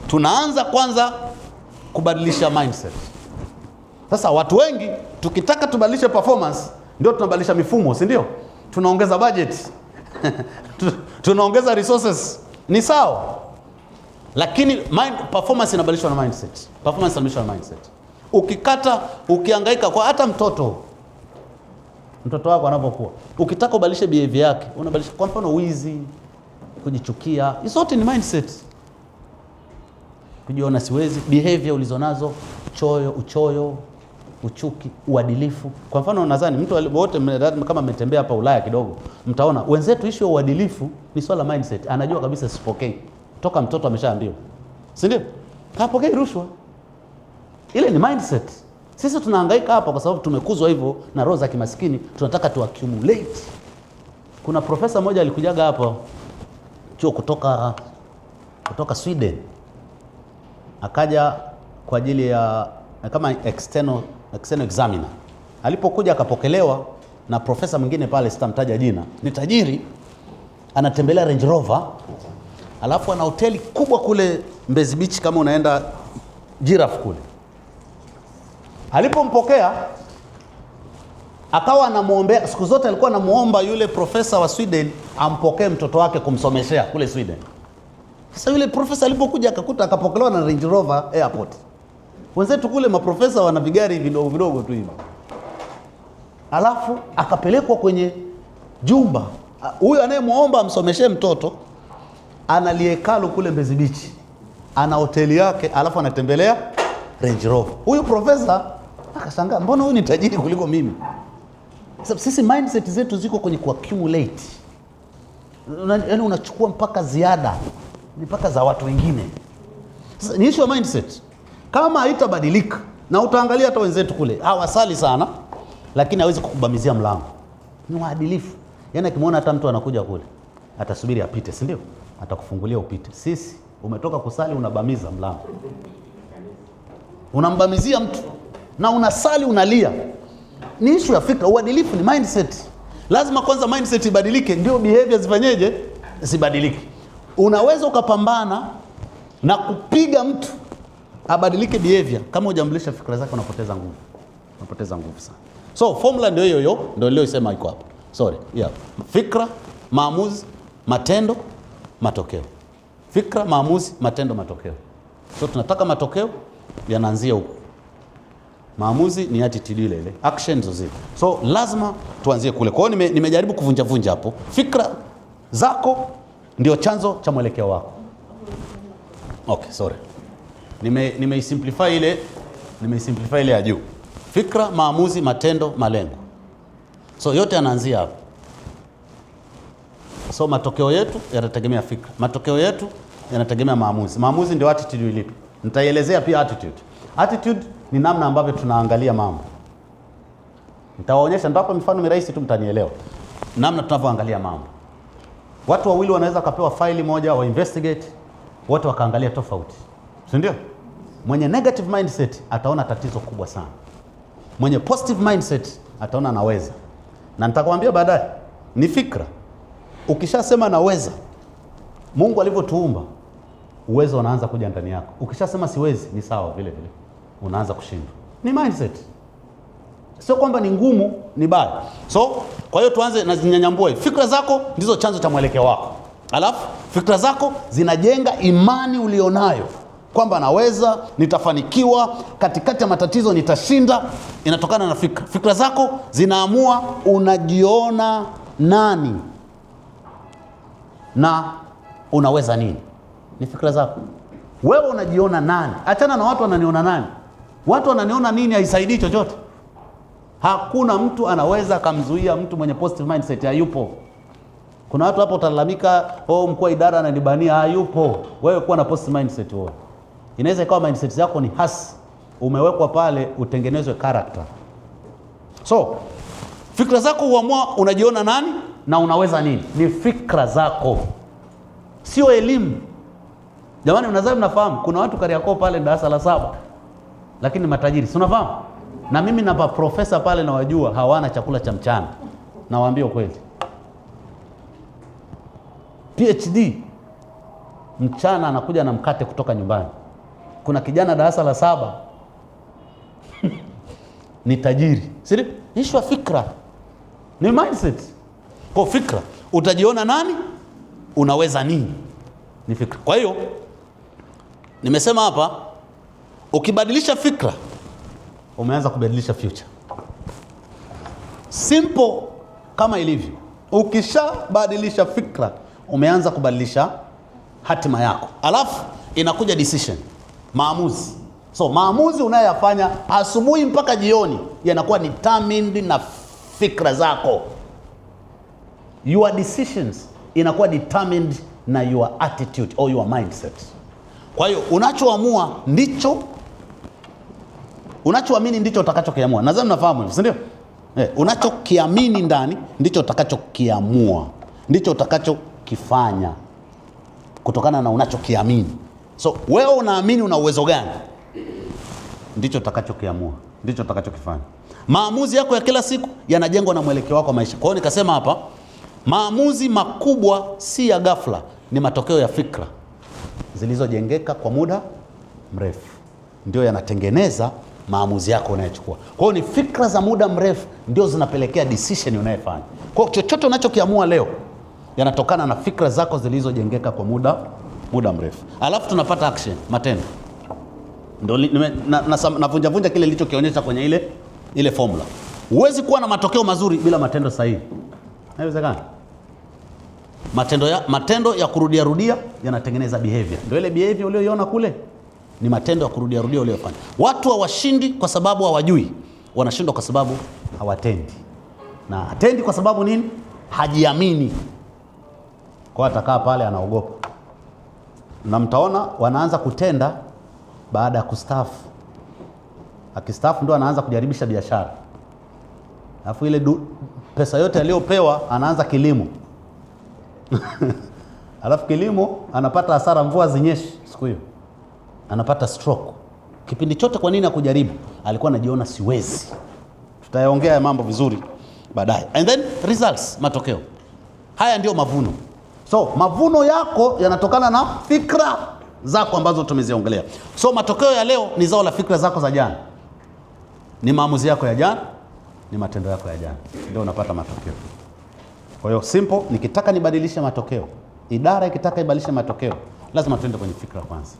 tunaanza kwanza kubadilisha mindset. Sasa watu wengi tukitaka tubadilishe performance ndio tunabadilisha mifumo, si ndio? Tunaongeza budget tunaongeza resources, ni sawa, lakini performance inabadilishwa na mindset. Performance inabadilishwa na mindset. Ukihangaika kwa hata mtoto wako anapokuwa, ukitaka ubadilishe behavior yake, unabadilisha. Kwa mfano wizi, kujichukia, zote ni mindset. Kujiona siwezi, behavior ulizonazo, uchoyo, uchuki, uadilifu. Kwa mfano nadhani mtu wote kama mmetembea hapa Ulaya kidogo, mtaona wenzetu issue ya uadilifu ni swala mindset. Anajua kabisa sipokei. Toka mtoto ameshaambiwa, si ndio? Hapokei rushwa. Ile ni mindset. Sisi tunahangaika hapa kwa sababu tumekuzwa hivyo na roho za kimaskini, tunataka tu accumulate. Kuna profesa mmoja alikujaga hapa chuo kutoka Sweden. Akaja kwa ajili ya kama external examiner. Alipokuja akapokelewa na profesa mwingine pale, sitamtaja jina, ni tajiri, anatembelea Range Rover, alafu ana hoteli kubwa kule Mbezi Beach, kama unaenda Giraffe kule. Alipompokea akawa anamuombea, siku zote alikuwa anamuomba yule profesa wa Sweden ampokee mtoto wake kumsomeshea kule Sweden. Sasa yule profesa alipokuja akakuta akapokelewa na Range Rover airport. Wenzetu kule maprofesa wana vigari vidogo vidogo tu hivi. Alafu akapelekwa kwenye jumba. Huyu anayemuomba amsomeshee mtoto analiekalu kule Mbezi Beach, ana hoteli yake, alafu anatembelea Range Rover. Huyu profesa akashangaa, mbona huyu ni tajiri kuliko mimi? Sisi mindset zetu ziko kwenye kuaccumulate. Yaani unachukua mpaka ziada, mpaka za watu wengine. Sasa ni issue ya mindset. Kama haitabadilika, na utaangalia hata wenzetu kule hawasali sana, lakini hawezi kukubamizia mlango. Ni waadilifu. Yaani akimwona hata mtu anakuja kule, atasubiri apite, si ndio? Atakufungulia upite. Sisi umetoka kusali unabamiza mlango. Unambamizia mtu na unasali unalia. Ni issue ya fikra. Uadilifu ni mindset. Lazima kwanza mindset ibadilike ndio behavior zifanyeje? Zibadilike. Unaweza ukapambana na kupiga mtu abadilike behavior, kama hujambulisha fikra zake unapoteza nguvu. Unapoteza nguvu sana. So formula ndio hiyo ndio leo isema iko hapo. Sorry. Yeah. Fikra, maamuzi, matendo, matokeo. Fikra, maamuzi, matendo, matokeo. So tunataka matokeo yanaanzia huko. Maamuzi ni attitude ile ile. Actions zile. So lazima tuanzie kule. Kwa hiyo nimejaribu kuvunja hapo. Fikra zako ndio chanzo cha mwelekeo wako. Okay, sorry. Nimeisimplify ile ya juu. Fikra, maamuzi, matendo, malengo. So yote yanaanzia hapo. So matokeo yetu yanategemea fikra. Matokeo yetu yanategemea maamuzi. Maamuzi ndio attitude ilipo. Nitaielezea pia attitude. Attitude ni namna ambavyo tunaangalia mambo. Nitawaonyesha, nitawapa mifano mirahisi tu mtanielewa. Namna tunavyoangalia mambo. Watu wawili wanaweza kupewa faili moja wa investigate, wote wakaangalia tofauti. Si ndio? Mwenye negative mindset ataona tatizo kubwa sana. Mwenye positive mindset ataona anaweza. Na nitakwambia baadaye, ni fikra. Ukishasema naweza, Mungu alivyotuumba, uwezo unaanza kuja ndani yako. Ukishasema siwezi, ni sawa vile vile. Unaanza kushindwa. Ni mindset. Sio kwamba ni ngumu, ni baya. So, kwa hiyo tuanze na zinyanyambue. Fikra zako ndizo chanzo cha mwelekeo wako. Alafu fikra zako zinajenga imani ulionayo kwamba naweza, nitafanikiwa, katikati ya matatizo nitashinda. Inatokana na fikra. Fikra zako zinaamua unajiona nani na unaweza nini. Ni fikra zako. Wewe unajiona nani? Achana na watu wananiona nani. Watu wananiona nini haisaidii chochote. Hakuna mtu anaweza kumzuia mtu mwenye positive mindset, hayupo. Kuna watu hapo utalalamika, mkuu wa idara ananibania, hayupo. Wewe kuwa na positive mindset wewe. Inaweza ikawa mindset yako ni hasi. Umewekwa pale utengenezwe character. So, fikra zako huamua unajiona nani na unaweza nini. Ni fikra zako. Sio elimu. Jamani, mnadhani mnafahamu kuna watu Kariakoo pale darasa la 7 lakini matajiri, si unafahamu? Na mimi na profesa pale na wajua hawana chakula cha mchana, nawaambia ukweli. PhD mchana anakuja na mkate kutoka nyumbani. Kuna kijana darasa la 7 ni tajiri. Siri issue fikra ni mindset. Kwa fikra utajiona nani, unaweza nini, ni fikra. Kwa hiyo nimesema hapa, ukibadilisha fikra umeanza kubadilisha future. Simple kama ilivyo. Ukishabadilisha fikra umeanza kubadilisha hatima yako. Alafu inakuja decision, maamuzi. So maamuzi unayoyafanya asubuhi mpaka jioni yanakuwa determined na fikra zako. Your decisions inakuwa determined na your attitude or your mindset. Kwa hiyo unachoamua ndicho, unachoamini ndicho utakachokiamua. Nadhani mnafahamu hivyo, si ndio? Unachokiamini ndani ndicho utakachokiamua, ndicho utakachokifanya kutokana na unachokiamini. So wewe unaamini una uwezo gani, ndicho utakachokiamua, ndicho utakachokifanya. Maamuzi yako ya kila siku yanajengwa na mwelekeo wako wa maisha. Kwa hiyo nikasema hapa, maamuzi makubwa si ya ghafla, ni matokeo ya fikra zilizojengeka kwa muda mrefu, ndio yanatengeneza maamuzi yako unayochukua. Kwa hiyo ni fikra za muda mrefu ndio zinapelekea decision unayofanya. Kwa hiyo chochote unachokiamua leo yanatokana na fikra zako zilizojengeka kwa muda mrefu. Alafu tunapata action, matendo. Ndio navunja vunja kile nilichokionyesha kwenye ile formula. Huwezi kuwa na matokeo mazuri bila matendo sahihi. Haiwezekani. Matendo ya kurudia yanatengeneza behavior. Ndio ile behavior uliyoiona kule ni matendo ya kurudia uliyofanya. Watu hawashindi kwa sababu hawajui, wanashindwa kwa sababu hawatendi. Na hatendi kwa sababu nini? Hajiamini. Kwa atakaa pale anaogopa. Na mtaona wanaanza kutenda baada ya kustaafu. Akistaafu ndo anaanza kujaribisha biashara. Alafu ile pesa yote aliyopewa anaanza kilimo. Alafu kilimo anapata hasara, mvua zinyeshi siku hiyo, anapata stroke. Kipindi chote kwa nini akujaribu? Alikuwa anajiona siwezi. Tutayaongea mambo vizuri baadaye. And then results, matokeo. Haya ndio mavuno. So mavuno yako yanatokana na fikra zako ambazo tumeziongelea. So matokeo ya leo ni zao la fikra zako za jana. Ni maamuzi yako ya jana, ni matendo yako ya jana. Ndio unapata matokeo. Kwa hiyo simple, nikitaka nibadilishe matokeo, idara ikitaka ibadilishe matokeo, lazima tuende kwenye fikra kwanza.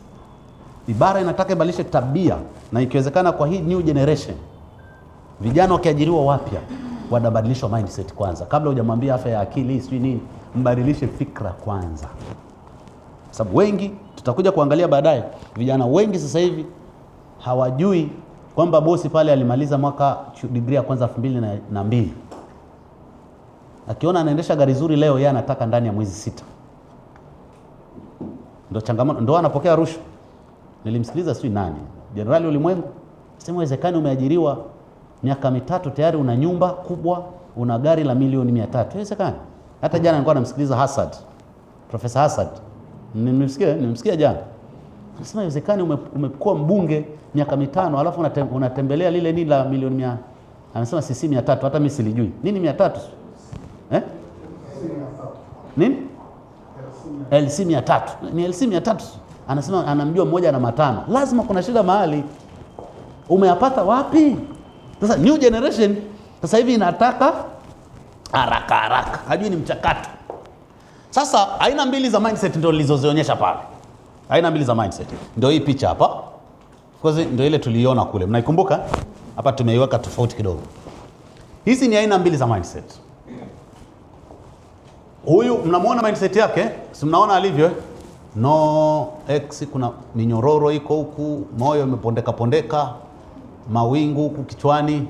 Ibara inataka ibadilishe tabia, na ikiwezekana kwa hii new generation, vijana wakiajiriwa wapya, wanabadilishwa mindset kwanza. Kabla hujamwambia afya ya akili, sio nini, mbadilishe fikra kwanza. Sababu wengi, tutakuja kuangalia baadaye, vijana wengi sasa hivi hawajui kwamba bosi pale alimaliza mwaka degree ya kwanza 2002. Akiona anaendesha gari zuri leo, yeye anataka ndani ya mwezi 6. Ndio changamoto, ndio anapokea rushwa. Nilimsikiliza sio nani, Jenerali Ulimwengu, sema uwezekani umeajiriwa miaka 3 tayari una nyumba kubwa, una gari la milioni 300. Uwezekani? Hata jana nilikuwa namsikiliza Hasad, Profesa Hasad. Nimemsikia jana. Anasema uwezekani umekuwa mbunge miaka 5 alafu unatembelea lile nini la milioni 100. Anasema sisi 300, hata mimi silijui. Nini 300? Nini? LC 300. Ni LC 300. Anasema anamjua mmoja na 5. Lazima kuna shida mahali. Umeyapata wapi? Sasa new generation sasa hivi inataka haraka. Hajui ni mchakato. Sasa aina mbili za mindset ndio nilizozionyesha pale. Aina mbili za mindset. Ndio hii picha hapa. Of course ndio ile tuliiona kule. Mnaikumbuka? Hapa tumeiweka tofauti kidogo. Hizi ni aina mbili za mindset. Huyu mnamuona mindset yake? Si mnaona alivyo? No X, kuna minyororo iko huku, moyo umepondeka, mawingu huku kichwani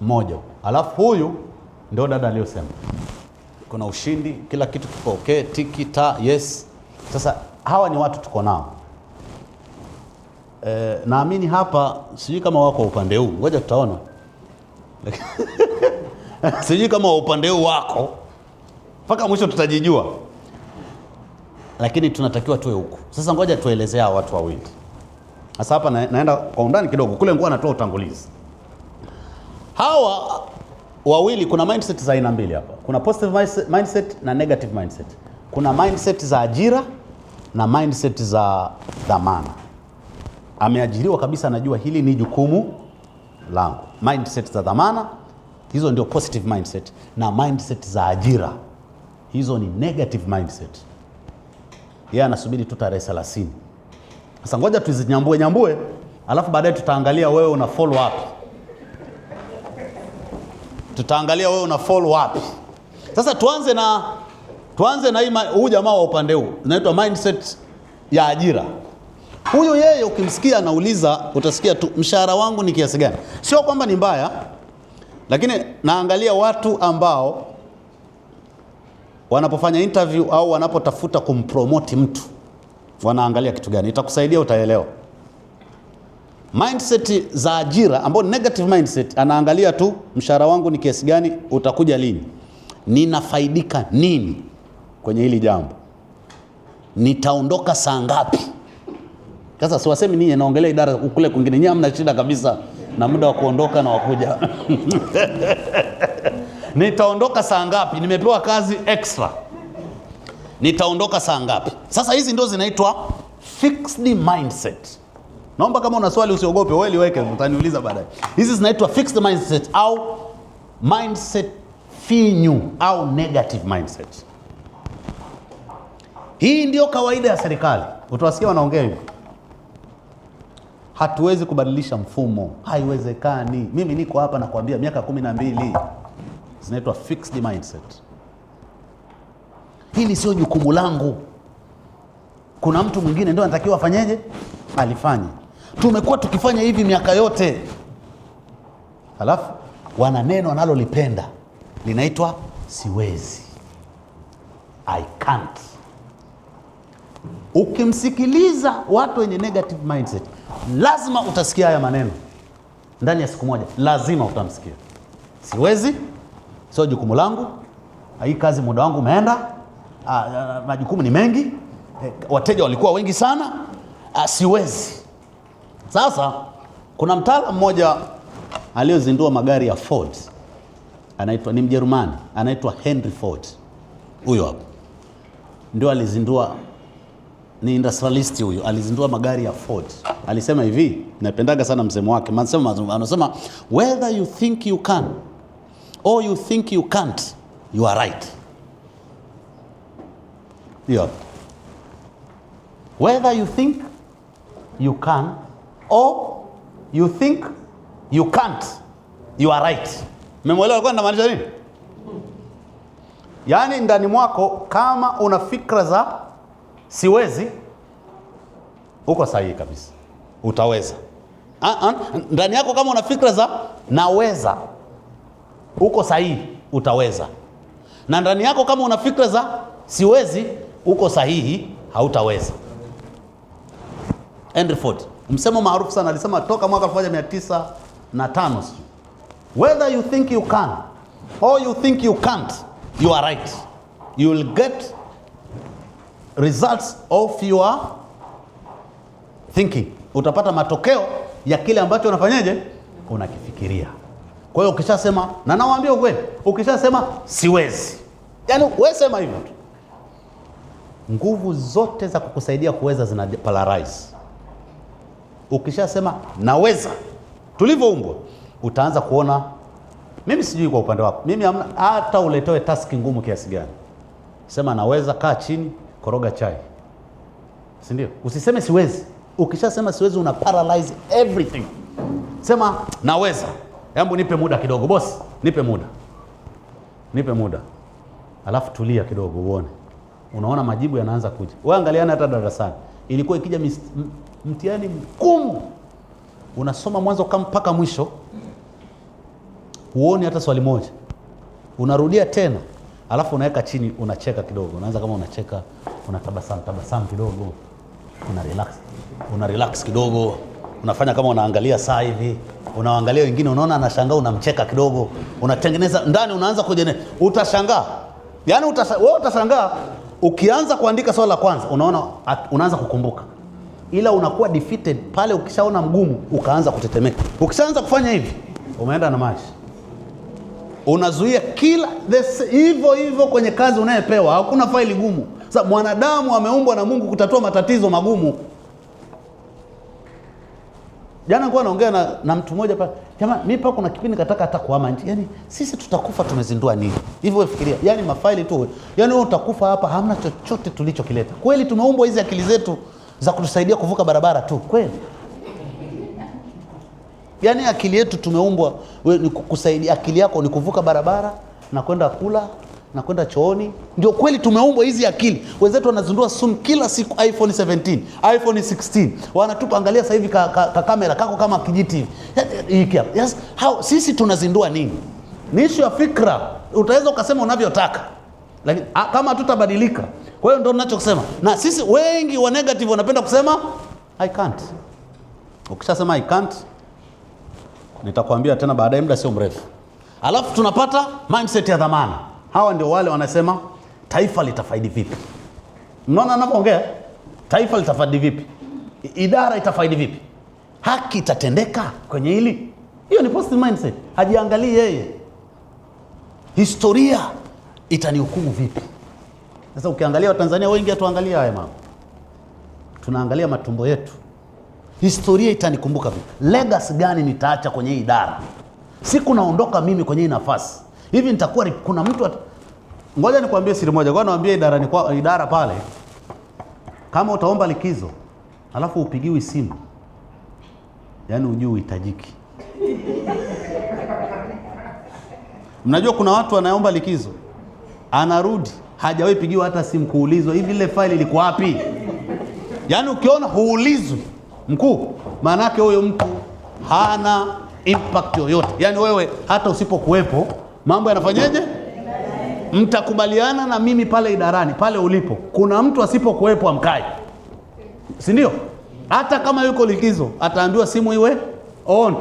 moja. Alafu huyu ndio dada aliyosema kuna ushindi, kila kitu kiko okay, tiki ta, yes. Sasa hawa ni watu tuko nao. Naamini hapa, sijui kama wako upande huu, ngoja tutaona. Sijui kama upande huu wako, mpaka mwisho tutajijua. lakini tunatakiwa tuwe huku. Sasa ngoja tuelezea watu wawili. Sasa hapa naenda kwa undani kidogo, kule ngoja natoa utangulizi. Hawa wawili kuna mindset za aina mbili hapa. Kuna positive mindset na negative mindset. Kuna mindset za ajira na mindset za dhamana. Ameajiriwa kabisa, anajua hili ni jukumu langu. Mindset za dhamana, hizo ndio positive mindset, na mindset za ajira, hizo ni negative mindset. Yeye anasubiri tu tarehe 30. Sasa ngoja tuzinyambue, alafu baadaye tutaangalia wewe una follow up. Sasa tuanze na huu jamaa wa upande huu, inaitwa mindset ya ajira. Huyo yeye ukimsikia anauliza, utasikia tu mshahara wangu ni kiasi gani. Sio kwamba ni mbaya, lakini naangalia watu ambao wanapofanya interview au wanapotafuta kumpromote mtu, wanaangalia kitu gani. Itakusaidia, utaelewa. Mindset za ajira ambao negative mindset, anaangalia tu mshahara wangu ni kiasi gani, utakuja lini, ninafaidika nini kwenye hili jambo, nitaondoka saa ngapi. Sasa siwasemi ninyi, naongelea idara kule kwingine. Nyinyi hamna shida kabisa na muda wa kuondoka na wakuja. Nitaondoka saa ngapi, nimepewa kazi extra, nitaondoka saa ngapi. Sasa hizi ndio zinaitwa fixed mindset. Naomba kama una swali usiogope, wewe liweke, utaniuliza baadaye. Hizi zinaitwa fixed mindset au mindset finyu au negative mindset. Hii ndio kawaida ya serikali. Utawasikia wanaongea hivi, hatuwezi kubadilisha mfumo, haiwezekani, mimi niko hapa nakwambia miaka 12. Zinaitwa fixed mindset. Hili sio jukumu langu, kuna mtu mwingine ndio anatakiwa afanyeje, alifanye. Tumekuwa tukifanya hivi miaka yote. Halafu wana neno analolipenda linaitwa siwezi, I can't. Ukimsikiliza watu wenye negative mindset, lazima utasikia haya maneno ndani ya siku moja, lazima utamsikia. Siwezi, sio jukumu langu, hii kazi muda wangu umeenda, majukumu ni mengi, wateja walikuwa wengi sana, siwezi. Sasa kuna mtaalamu mmoja aliyozindua magari ya Ford, ni Mjerumani, anaitwa Henry Ford. Huyo hapo ndio alizindua, ni industrialist huyo, alizindua magari ya Ford. Alisema hivi, napendaga sana msemo wake. Anasema whether you think you can or you think you can't, you are right. Yeah. Whether you think you can or you think you can't, you are right. Mmemwelewa alikuwa anamaanisha nini? Yaani ndani mwako kama una fikra za siwezi, uko sahihi kabisa, utaweza. Ndani yako kama una fikra za naweza, uko sahihi, utaweza. Na ndani yako kama una fikra za siwezi, uko sahihi, hautaweza. Henry Ford, msemo maarufu sana, alisema toka mwaka 1905, whether you think you can or you think you can't, you are right. You will get results of your thinking. Utapata matokeo ya kile ambacho unafanyaje, unakifikiria. Kwa hiyo ukishasema, na nawaambia ukweli, ukishasema siwezi, yani wewe sema hivyo tu, nguvu zote za kukusaidia kuweza zina polarize. Ukishasema naweza, tulivyoumbwa, utaanza kuona. Mimi sijui kwa upande wako, mimi hata uletoe taski ngumu kiasi gani, sema naweza, kaa chini, koroga chai, si ndio? Usiseme siwezi. Ukishasema siwezi, una paralyze everything. Sema naweza, hebu nipe muda kidogo boss, nipe muda, alafu tulia kidogo uone. Unaona majibu yanaanza kuja. Wewe angaliana hata darasani, ilikuwa ikija mtihani mgumu, unasoma mwanzo mpaka mwisho, huoni hata swali moja, unarudia tena, alafu unaweka chini, unacheka kidogo, unaanza kama unacheka, unatabasamu kidogo, una relax kidogo, unafanya kama unaangalia saa hivi, unaangalia wengine, unaona anashangaa, unamcheka kidogo, unatengeneza ndani, unaanza utashangaa. Yaani wewe utashangaa Ukianza kuandika swali la kwanza, unaanza kukumbuka. Ila unakuwa defeated pale ukishaona mgumu ukaanza kutetemeka. Ukishaanza kufanya hivi, umeenda na maji. Unazuia kila hivyo kwenye kazi unayepewa. Hakuna faili gumu. Sasa mwanadamu ameumbwa na Mungu kutatua matatizo magumu. Jana nilikuwa naongea na mtu mmoja pale. Jamaa, mimi pa kuna kipindi kataka hata kuhama nchi. Yaani sisi tutakufa tumezindua nini? Hivyo wewe fikiria. Yaani mafaili tu. Yaani wewe utakufa hapa hamna chochote tulichokileta. Kweli tumeumbwa hizi akili zetu za kutusaidia kuvuka barabara tu. Kweli. Yaani akili yetu tumeumbwa ni kukusaidia, akili yako ni kuvuka barabara na kwenda kula na kwenda chooni. Ndio kweli tumeumbwa hizi akili. Wenzetu wanazindua soon kila siku iPhone 17, iPhone 16. Wanatupa angalia sasa hivi kamera kako kama kijiti hivi. Yes, sisi tunazindua nini? Ni issue ya fikra. Utaweza ukasema unavyotaka. Lakini kama hatutabadilika. Kwa hiyo ndio ninachosema. Na sisi wengi wa negative wanapenda kusema I can't. Ukishasema I can't, nitakwambia tena baadaye muda sio mrefu. Alafu tunapata mindset ya dhamana. Hawa ndio wale wanasema taifa litafaidi vipi? Mnaona ninapoongea? Taifa litafaidi vipi? Idara itafaidi vipi? Haki itatendeka kwenye hili? Hiyo ni positive mindset. Hajiangalii yeye. Historia itanihukumu vipi? Sasa ukiangalia Watanzania wengi hatuangalia haya mambo. Tunaangalia matumbo yetu. Historia itanikumbuka vipi? Legacy gani nitaacha kwenye hii idara? Siku naondoka mimi kwenye hii nafasi. Hivi nitakuwa kuna mtu ngoja nikwambie siri moja. Kwa naambia idara pale, kama utaomba likizo alafu upigiwi simu, yaani ujue uhitajiki. Mnajua kuna watu wanaomba likizo, anarudi hajawahi pigiwa hata simu kuulizwa hivi ile faili liko wapi. Yaani ukiona huulizwi mkuu, maana yake huyo mtu hana impact yoyote. Yaani wewe hata usipokuwepo mambo yanafanyaje? Mtakubaliana na mimi pale idarani, pale ulipo. Kuna mtu asipokuwepo amkai. Si ndio? Hata kama yuko likizo, ataambiwa simu iwe on.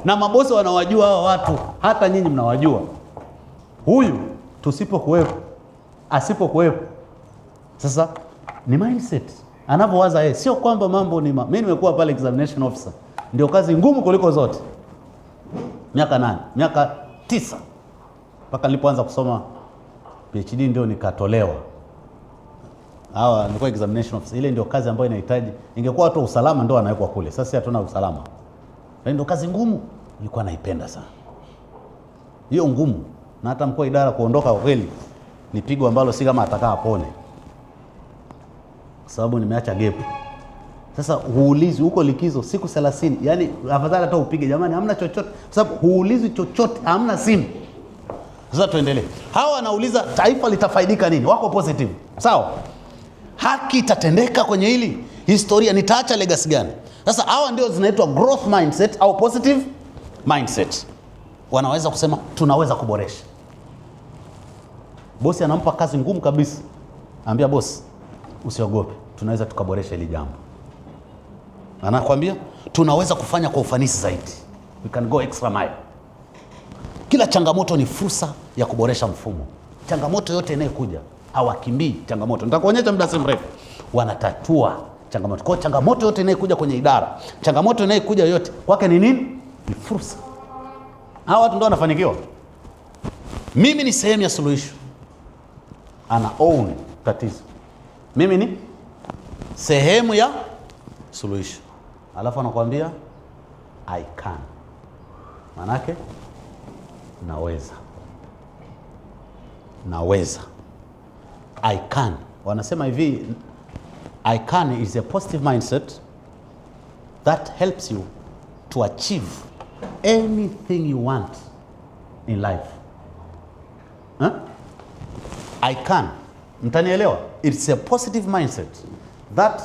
Na mabosi wanawajua hao watu, hata nyinyi mnawajua. Huyu tusipokuwepo, asipokuwepo. Sasa ni mindset. Anapowaza yeye, sio kwamba mambo ni mimi nimekuwa pale examination officer. Ndio kazi ngumu kuliko zote. Miaka 9 mpaka nilipoanza kusoma PhD ndio nikatolewa. Nilikuwa examination officer. Ile ndio kazi ambayo inahitaji. Ingekuwa watu usalama ndio wanawekwa kule. Sasa hatuna usalama. Ndio kazi ngumu. Nilikuwa naipenda sana. Hiyo ngumu. Na hata mkuu wa idara kuondoka kweli ni pigo ambalo si kama atakaa apone. Kwa sababu nimeacha gap. Sasa huulizi huko likizo siku 30. Yaani afadhali hata upige jamani hamna chochote. Kwa sababu huulizi chochote, hamna simu. Sasa tuendelee. Hawa wanauliza taifa litafaidika nini? Wako positive. Sawa? Haki itatendeka kwenye hili? Historia nitaacha legacy gani? Sasa hawa ndio zinaitwa growth mindset au positive mindset. Wanaweza kusema tunaweza kuboresha. Bosi anampa kazi ngumu kabisa. Anambia bosi, usiogope. Tunaweza tukaboresha hili jambo. Anakuambia tunaweza kufanya kwa ufanisi zaidi. We can go extra mile. Kila changamoto ni fursa ya kuboresha mfumo. Changamoto yote inayokuja hawakimbii changamoto. Nitakuonyesha muda si mrefu. Wanatatua changamoto. Kwa changamoto yote inayokuja kwenye idara, changamoto inayokuja yote kwake ni nini? Ni fursa. Hawa watu ndio wanafanikiwa. Mimi ni sehemu ya suluhisho. Ana own tatizo. Mimi ni sehemu ya suluhisho. Alafu anakuambia I can. Manake naweza. I can. Wanasema hivi, I can is a positive mindset that helps you to achieve anything you want in life. Huh? I can. Mtanielewa? It's a positive mindset that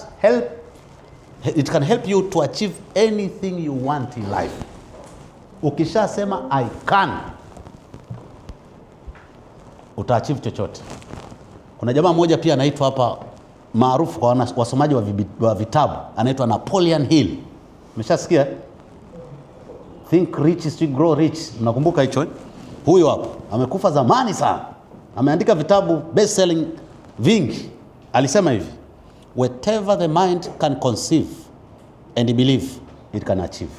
it can help you to achieve anything you want in life. Ukishasema I can, utaachieve chochote. Kuna jamaa mmoja pia anaitwa hapa maarufu kwa wasomaji wa vitabu, anaitwa Napoleon Hill. Umeshasikia? Think rich is to grow rich. Unakumbuka hicho? Huyo hapo amekufa zamani sana. Ameandika vitabu best selling vingi. Alisema hivi, whatever the mind can conceive and believe, it can achieve.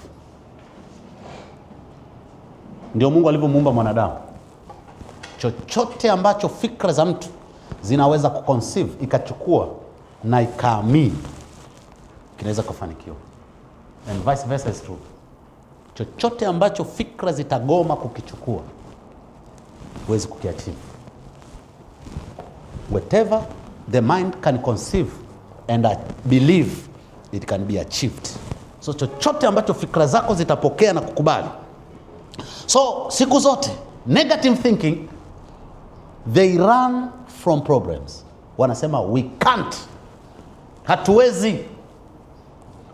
Ndio Mungu alivyomuumba mwanadamu. Chochote ambacho fikra za mtu zinaweza kuconceive, ikachukua na ikaamini, kinaweza kufanikiwa. And vice versa is true. Chochote ambacho fikra zitagoma kukichukua, huwezi kukiachieve. Whatever the mind can conceive and believe, it can be achieved. So chochote ambacho fikra zako zitapokea na kukubali. So siku zote negative thinking, they run from problems. Wanasema we can't, hatuwezi.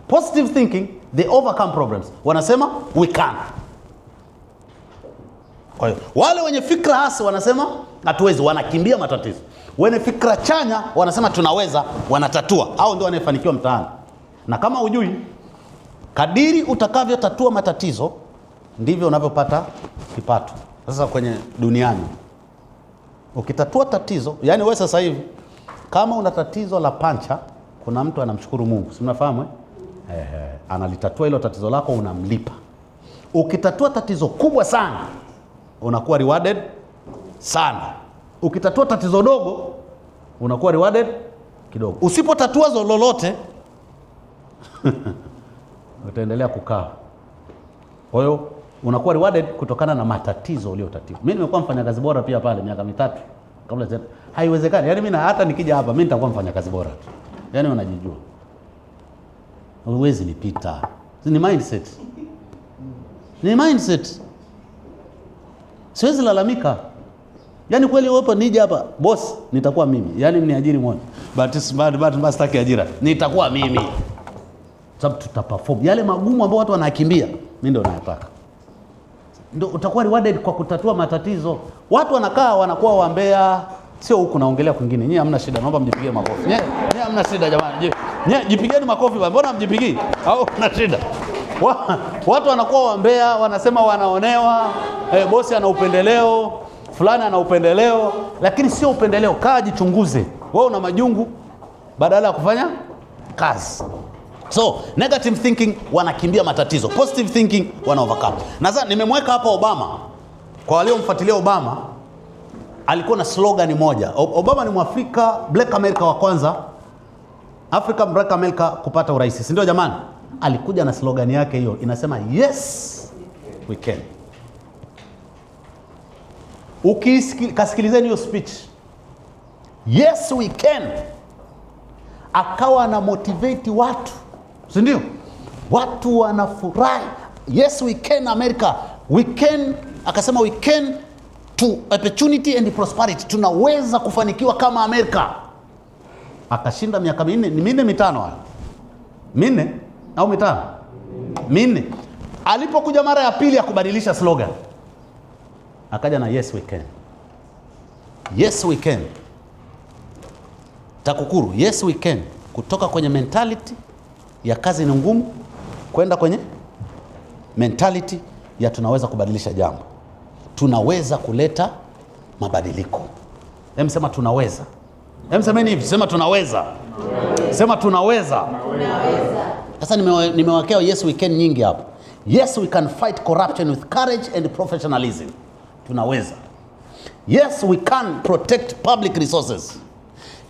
Positive thinking, they overcome problems. Wanasema we can. Kwa hiyo wale wenye fikra hasi wanasema hatuwezi, wanakimbia matatizo. Wenye fikra chanya wanasema tunaweza, wanatatua. Hao ndio wanafanikiwa mtaani. Na kama hujui, kadiri utakavyotatua matatizo ndivyo unavyopata kipato. Sasa kwenye duniani, ukitatua tatizo, yani wewe sasa hivi kama una tatizo la pancha, kuna mtu anamshukuru Mungu, si mnafahamu analitatua hilo tatizo lako, unamlipa. Ukitatua tatizo kubwa sana, unakuwa rewarded sana. Ukitatua tatizo dogo, unakuwa rewarded kidogo. Usipotatua lolote utaendelea kukaa. Kwa hiyo unakuwa rewarded kutokana na matatizo uliyotatua. Mimi nimekuwa mfanyakazi bora pia pale miaka 3 kabla. Haiwezekani. Yaani mimi hata nikija hapa mimi nitakuwa mfanyakazi bora tu. Yaani unajijua. Huwezi nipita. Ni mindset. Ni mindset. Siwezi lalamika. Yaani kweli wapo nije hapa, boss nitakuwa mimi. Yaani mniajiri mmoja. But sitaki ajira. Nitakuwa mimi. Sababu tutaperform. Yale magumu ambayo watu wanakimbia, mimi ndio nayataka. Ndio utakuwa rewarded kwa kutatua matatizo. Watu wanakaa wanakuwa wambea, sio huku naongelea kwingine. Nyie hamna shida, naomba mjipigie makofi. Nyie hamna shida jamani. Nyie jipigeni makofi, mbona mjipigii? Au kuna shida? Watu wanakuwa wambea, wanasema wanaonewa, bosi ana upendeleo, fulani ana upendeleo, lakini sio upendeleo. Kaa jichunguze. Wewe una majungu badala ya kufanya kazi. So, negative thinking wanakimbia matatizo. Positive thinking wana overcome. Sasa nimemweka hapa Obama. Kwa waliomfuatilia Obama, alikuwa na slogan moja. Obama ni Mwafrika, Black America wa kwanza. Africa Black America kupata urais. Si ndio jamani? Alikuja na slogan yake hiyo, inasema yes we can. Kasikilizeni hiyo speech. Yes we can. Akawa na motivate watu. Si ndio? Watu wanafurahi. Yes we can America. We can, akasema we can to opportunity and prosperity. Tunaweza kufanikiwa kama Amerika. Akashinda miaka 4 hayo. 4 au 5? 4. Alipokuja mara ya pili ya kubadilisha slogan, akaja na yes we can. Yes we can. TAKUKURU, yes we can. Kutoka kwenye mentality ya kazi ni ngumu kwenda kwenye mentality ya tunaweza kubadilisha jambo. Tunaweza kuleta mabadiliko. Sema tunaweza. Semeni hivi, sema tunaweza. Sema tunaweza. Sasa nimewekea yes we can nyingi hapo. Yes we can fight corruption with courage and professionalism. Tunaweza. Yes we can protect public resources.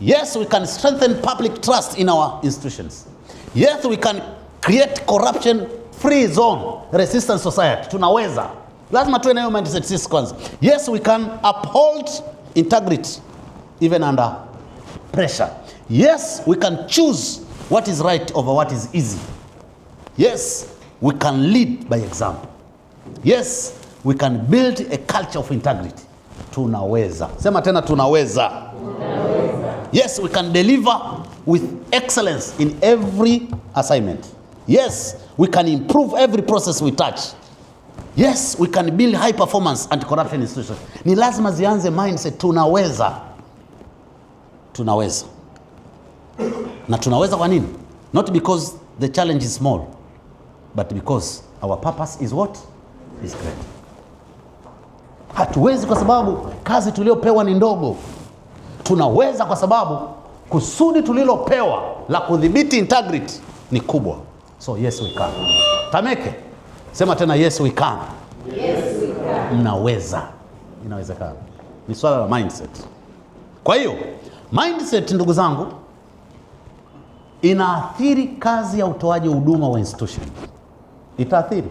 Yes we can strengthen public trust in our institutions. Yes we can create corruption free zone resistant society. Tunaweza. Lazima tuwe na hiyo mindset sisi kwanza. Yes we can uphold integrity even under pressure. Yes we can choose what is right over what is easy. Yes we can lead by example. Yes we can build a culture of integrity. Tunaweza. Sema tena tunaweza. Yes we can deliver with excellence in every assignment. Yes we can improve every process we touch. Yes we can build high performance anti-corruption institutions. Ni lazima zianze mindset tunaweza. Tunaweza. Na tunaweza kwa nini? Not because the challenge is small, but because our purpose is what? Is great. Hatuwezi kwa sababu kazi tuliopewa ni ndogo. Tunaweza kwa sababu kusudi tulilopewa la kudhibiti integrity ni kubwa. So yes we can. Tameke, sema tena yes we can. Yes, we can. Mnaweza. Inawezekana. Ni swala la mindset. Kwa hiyo mindset, ndugu zangu, inaathiri kazi ya utoaji huduma wa institution. Itaathiri.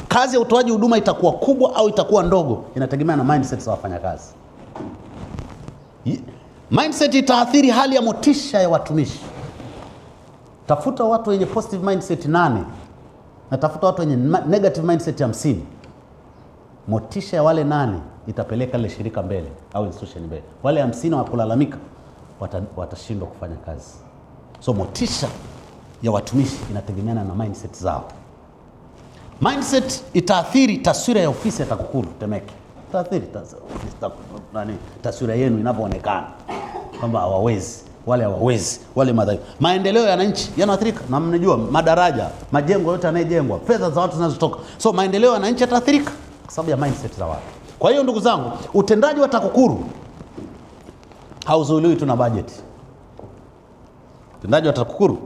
Kazi ya utoaji huduma itakuwa kubwa au itakuwa ndogo, inategemea na mindset za wafanyakazi. Mindset itaathiri hali ya motisha ya watumishi. Tafuta watu wenye positive mindset 8 na tafuta watu wenye negative mindset 50. Motisha ya wale 8 itapeleka ile shirika mbele au institution mbele. Wale 50 wa kulalamika watashindwa kufanya kazi. So motisha ya watumishi inategemeana na mindset zao. Mindset itaathiri taswira ya ofisi ya TAKUKURU Temeke. Itaathiri taswira yenu inavyoonekana kwamba hawawezi, wale hawawezi, wale madhaifu. Maendeleo ya wananchi yanaathirika, na mnajua madaraja, majengo yote yanayojengwa, fedha za watu zinazotoka. So maendeleo ya wananchi yataathirika kwa sababu ya mindset za watu. Kwa hiyo ndugu zangu, utendaji wa TAKUKURU hauzuiliwi tu na budget. Utendaji wa TAKUKURU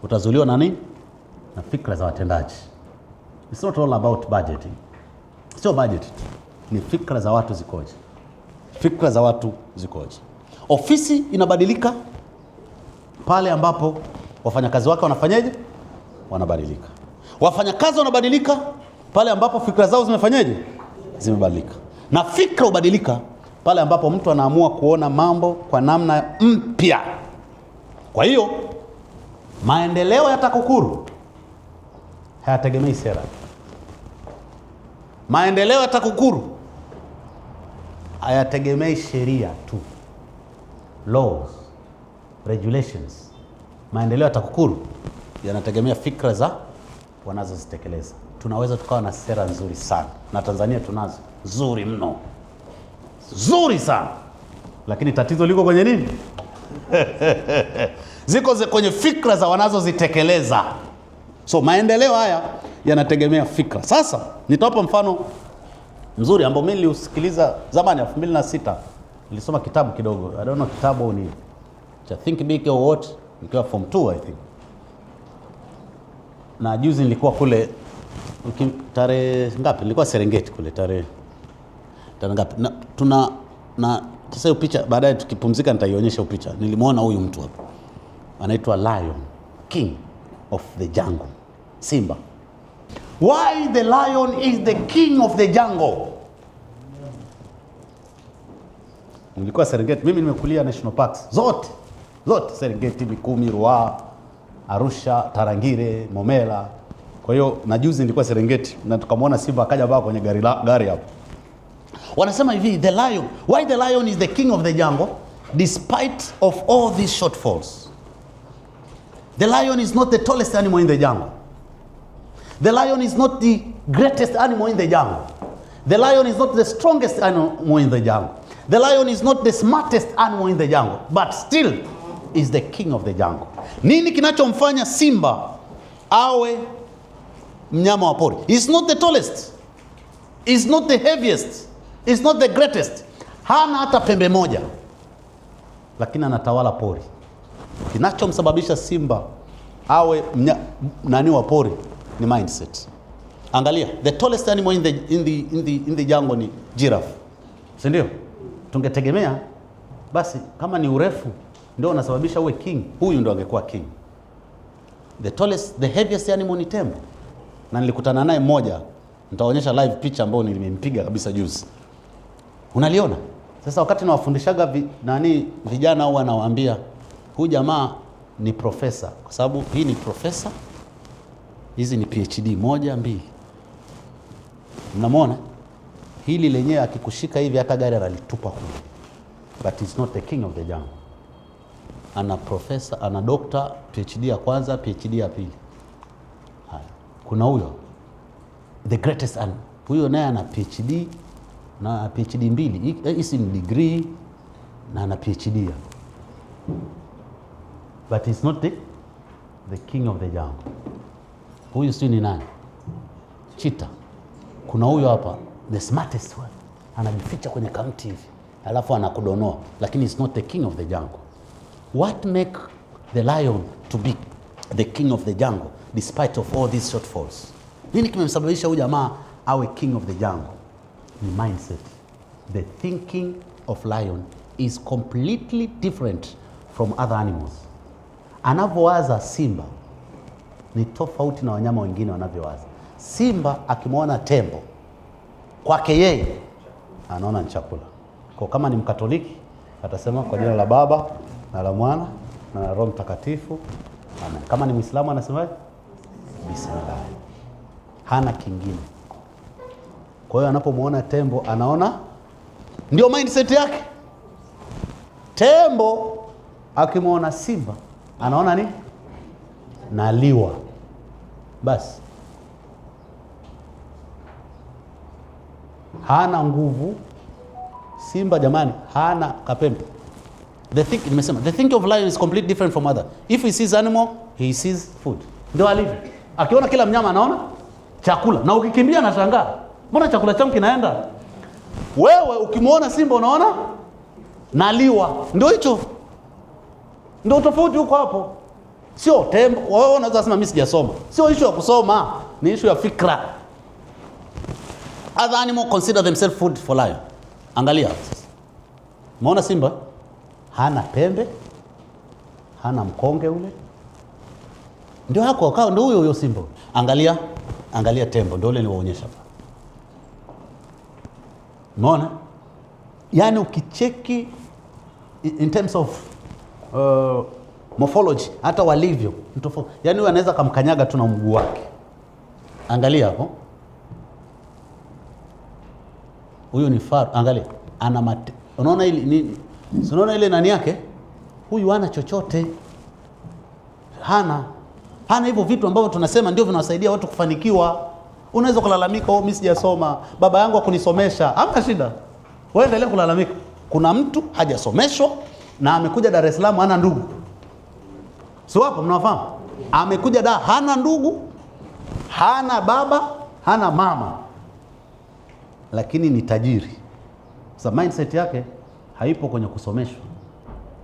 utazuiliwa na nini? Na fikra za watendaji. It's not all about budgeting. Sio budget, ni fikra za watu zikoje. Fikra za watu zikoje. Ofisi inabadilika pale ambapo wafanyakazi wake wanafanyaje? Wanabadilika. Wafanyakazi wanabadilika pale ambapo fikra zao zimefanyaje? Zimebadilika. Na fikra hubadilika pale ambapo mtu anaamua kuona mambo kwa namna mpya. Kwa hiyo maendeleo ya TAKUKURU hayategemei sera. Maendeleo ya TAKUKURU hayategemei sheria tu, laws, regulations. Maendeleo ya TAKUKURU yanategemea fikra za wanazozitekeleza. Tunaweza tukawa na sera nzuri sana, na Tanzania tunazo nzuri mno, nzuri sana, lakini tatizo liko kwenye nini? Ziko kwenye fikra za wanazozitekeleza. So maendeleo haya yanategemea fikra. Sasa nitawapa mfano mzuri ambao mimi niliusikiliza zamani 2006. Nilisoma kitabu kidogo. I don't know kitabu ni cha Think Big or What, nikiwa form 2 I think. Na juzi nilikuwa kule tarehe ngapi? Nilikuwa Serengeti kule tarehe ngapi? Na sasa hiyo picha baadaye tukipumzika nitaionyesha picha. Nilimwona huyu mtu hapa. Anaitwa Lion, King of the Jungle. Simba. Why the lion is the king of the jungle? Nilikuwa Serengeti. Mimi nimekulia national parks zote Serengeti, Mikumi, Ruaha, Arusha, Tarangire, Momela. Kwa hiyo na juzi nilikuwa Serengeti na tukamwona simba akaja baba kwenye gari hapo. Wanasema hivi, the lion, why the lion is the king of the jungle despite of all these shortfalls? The lion is not the tallest animal in the jungle. The lion is not the greatest animal in the jungle. The lion is not the strongest animal in the jungle. The lion is not the smartest animal in the jungle, but still is the king of the jungle. Nini kinachomfanya simba awe mnyama wa pori? He's not the tallest. He's not the heaviest. He's not the greatest. Hana hata pembe moja. Lakini anatawala pori. Kinachomsababisha simba awe nani wa pori ni mindset. Angalia, the tallest animal in the jungle ni giraffe. Si ndio? Tungetegemea basi kama ni urefu ndio unasababisha uwe king, huyu ndio angekuwa king. The tallest, the heaviest animal ni tembo. Na nilikutana naye mmoja, nitaonyesha live picha ambayo nilimpiga kabisa juzi. Unaliona? Sasa wakati nawafundishaga vijana au anawaambia huyu jamaa ni profesa, kwa sababu hii ni profesa, hizi ni PhD 1, 2. Mnamwona? Hili lenyewe akikushika hivi hata gari analitupa kule. But he's not the king of the jungle. Ana profesa, ana doctor, PhD ya kwanza, PhD ya pili. Kuna huyo the greatest animal. Huyo naye ana PhD na PhD 2. Hii ni degree na ana PhD. But he's not the king of the jungle. Huyu si ni nani? Cheetah. Kuna huyo hapa the smartest one. Anajificha kwenye kamti hivi. alafu anakudonoa, lakini is not the king of the jungle. What make the lion to be the king of the jungle despite of all these shortfalls? Nini kimemsababisha huyu jamaa awe king of the jungle? Ni mindset. The thinking of lion is completely different from other animals. Anavyowaza simba ni tofauti na wanyama wengine wanavyowaza. Simba akimwona tembo, kwake yeye anaona ni chakula. Kwa kama ni Mkatoliki atasema kwa jina la Baba na la Mwana na la Roho Mtakatifu, amen. Kama ni Muislamu anasemaje? Bismillah. Hana kingine. Kwa hiyo anapomwona tembo anaona, ndio mindset yake. Tembo akimwona simba anaona ni naliwa. Basi hana nguvu. Simba jamani hana kapembe. The thinking of lion is completely different from other. If he sees animal, he sees food. Ndio alivyo. Akiona kila mnyama anaona chakula. Na ukikimbia anashangaa, mbona chakula changu kinaenda? Wewe ukimwona simba unaona naliwa. Ndio hicho. Ndio tofauti huko hapo. Sio tembo. Wewe unaweza kusema mimi sijasoma. Sio issue ya kusoma, ni issue ya fikra. Other animals consider themselves food for lion. Angalia. Umeona simba? Hana pembe, hana mkonge ule. Ndio hako kao, ndio huyo simba. Angalia tembo, ndio ule niliwaonyesha hapa. Umeona? Yaani ukicheki in terms of morphology, hata walivyo mtofauti. Yaani huyu anaweza kumkanyaga tu na mguu wake. Angalia hapo. Huyu ni faru, angalia. Ana unaona ile nini? Unaona ile nani yake? Huyu hana chochote. Hana hivyo vitu ambavyo tunasema ndio vinawasaidia watu kufanikiwa. Unaweza kulalamika, mimi sijasoma, baba yangu hakunisomesha. Hamna shida. Wewe endelea kulalamika. Kuna mtu hajasomeshwa na amekuja Dar es Salaam hana ndugu. Sio hapo mnafahamu? Amekuja Dar hana ndugu, hana baba, hana mama. Lakini ni tajiri. Sasa mindset yake haipo kwenye kusomeshwa.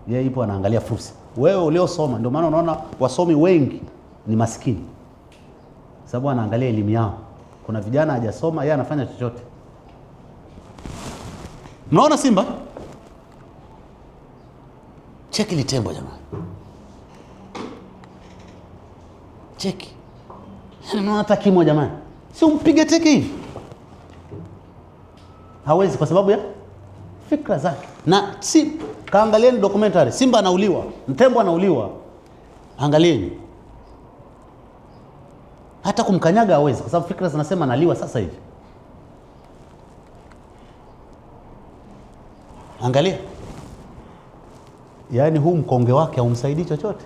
Yeye ipo anaangalia fursa. Wewe uliosoma, ndio maana unaona wasomi wengi ni maskini. Sababu anaangalia elimu yao. Kuna vijana hajasoma, yeye anafanya chochote. Mnaona simba? Cheki ile tembo jamani. Cheki. Yaani mnaona hata kimo jamani. Si umpige teke hivi. Hawezi kwa sababu ya fikra zake. Na si kaangalieni documentary, simba anauliwa, tembo anauliwa. Angalieni. Hata kumkanyaga hawezi kwa sababu fikra zinasema analiwa sasa hivi. Angalia. Yaani huu mkonge wake haumsaidii chochote.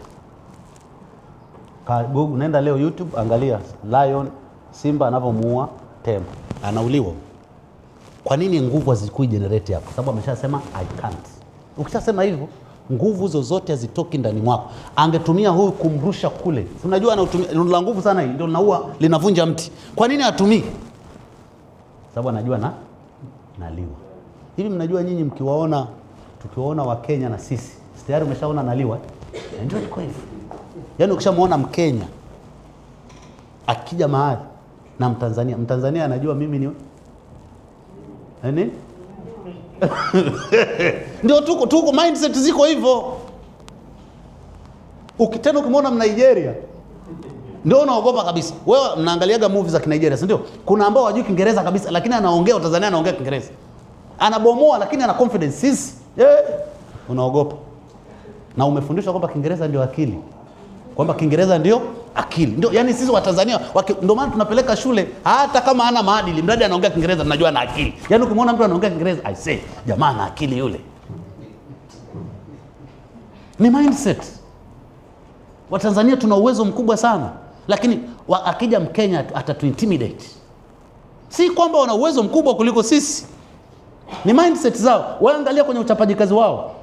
Google, nenda leo YouTube, angalia lion, simba anavyomuua tembo. Anauliwa. Kwa nini nguvu hazikui generate hapo? Sababu ameshasema I can't. Ukishasema hivyo, nguvu zozote hazitoki ndani mwako. Angetumia huyu kumrusha kule. Unajua anatumia la nguvu sana hii, ndio linaua, linavunja mti. Kwa nini hatumii? Sababu anajua naliwa. Hivi mnajua nyinyi mkiwaona, tukiwaona wa Kenya na sisi, tayari umeshaona naliwa. Ndio iko hivyo. Yaani ukishamuona Mkenya akija mahali na Mtanzania anajua mimi ni nini? Ndio tuko mindset ziko hivyo. Ukitenda ukimwona Mnigeria ndio unaogopa kabisa. Wewe mnaangaliaga movies za Kinigeria, si ndio? Kuna ambao hawajui Kiingereza kabisa lakini anaongea Tanzania anaongea Kiingereza. Anabomoa lakini ana confidence. Sisi unaogopa. Na umefundishwa kwamba Kiingereza ndio akili. Kwamba Kiingereza ndio akili. Ndio yani sisi wa Tanzania ndio maana tunapeleka shule hata kama hana maadili, mradi anaongea Kiingereza tunajua ana akili. Yaani ukimwona mtu anaongea Kiingereza, I say, jamaa ana akili yule. Ni mindset. Wa Tanzania tuna uwezo mkubwa sana, lakini akija Mkenya atatuintimidate. Si kwamba wana uwezo mkubwa kuliko sisi. Ni mindset zao. Waangalia kwenye uchapaji kazi wao.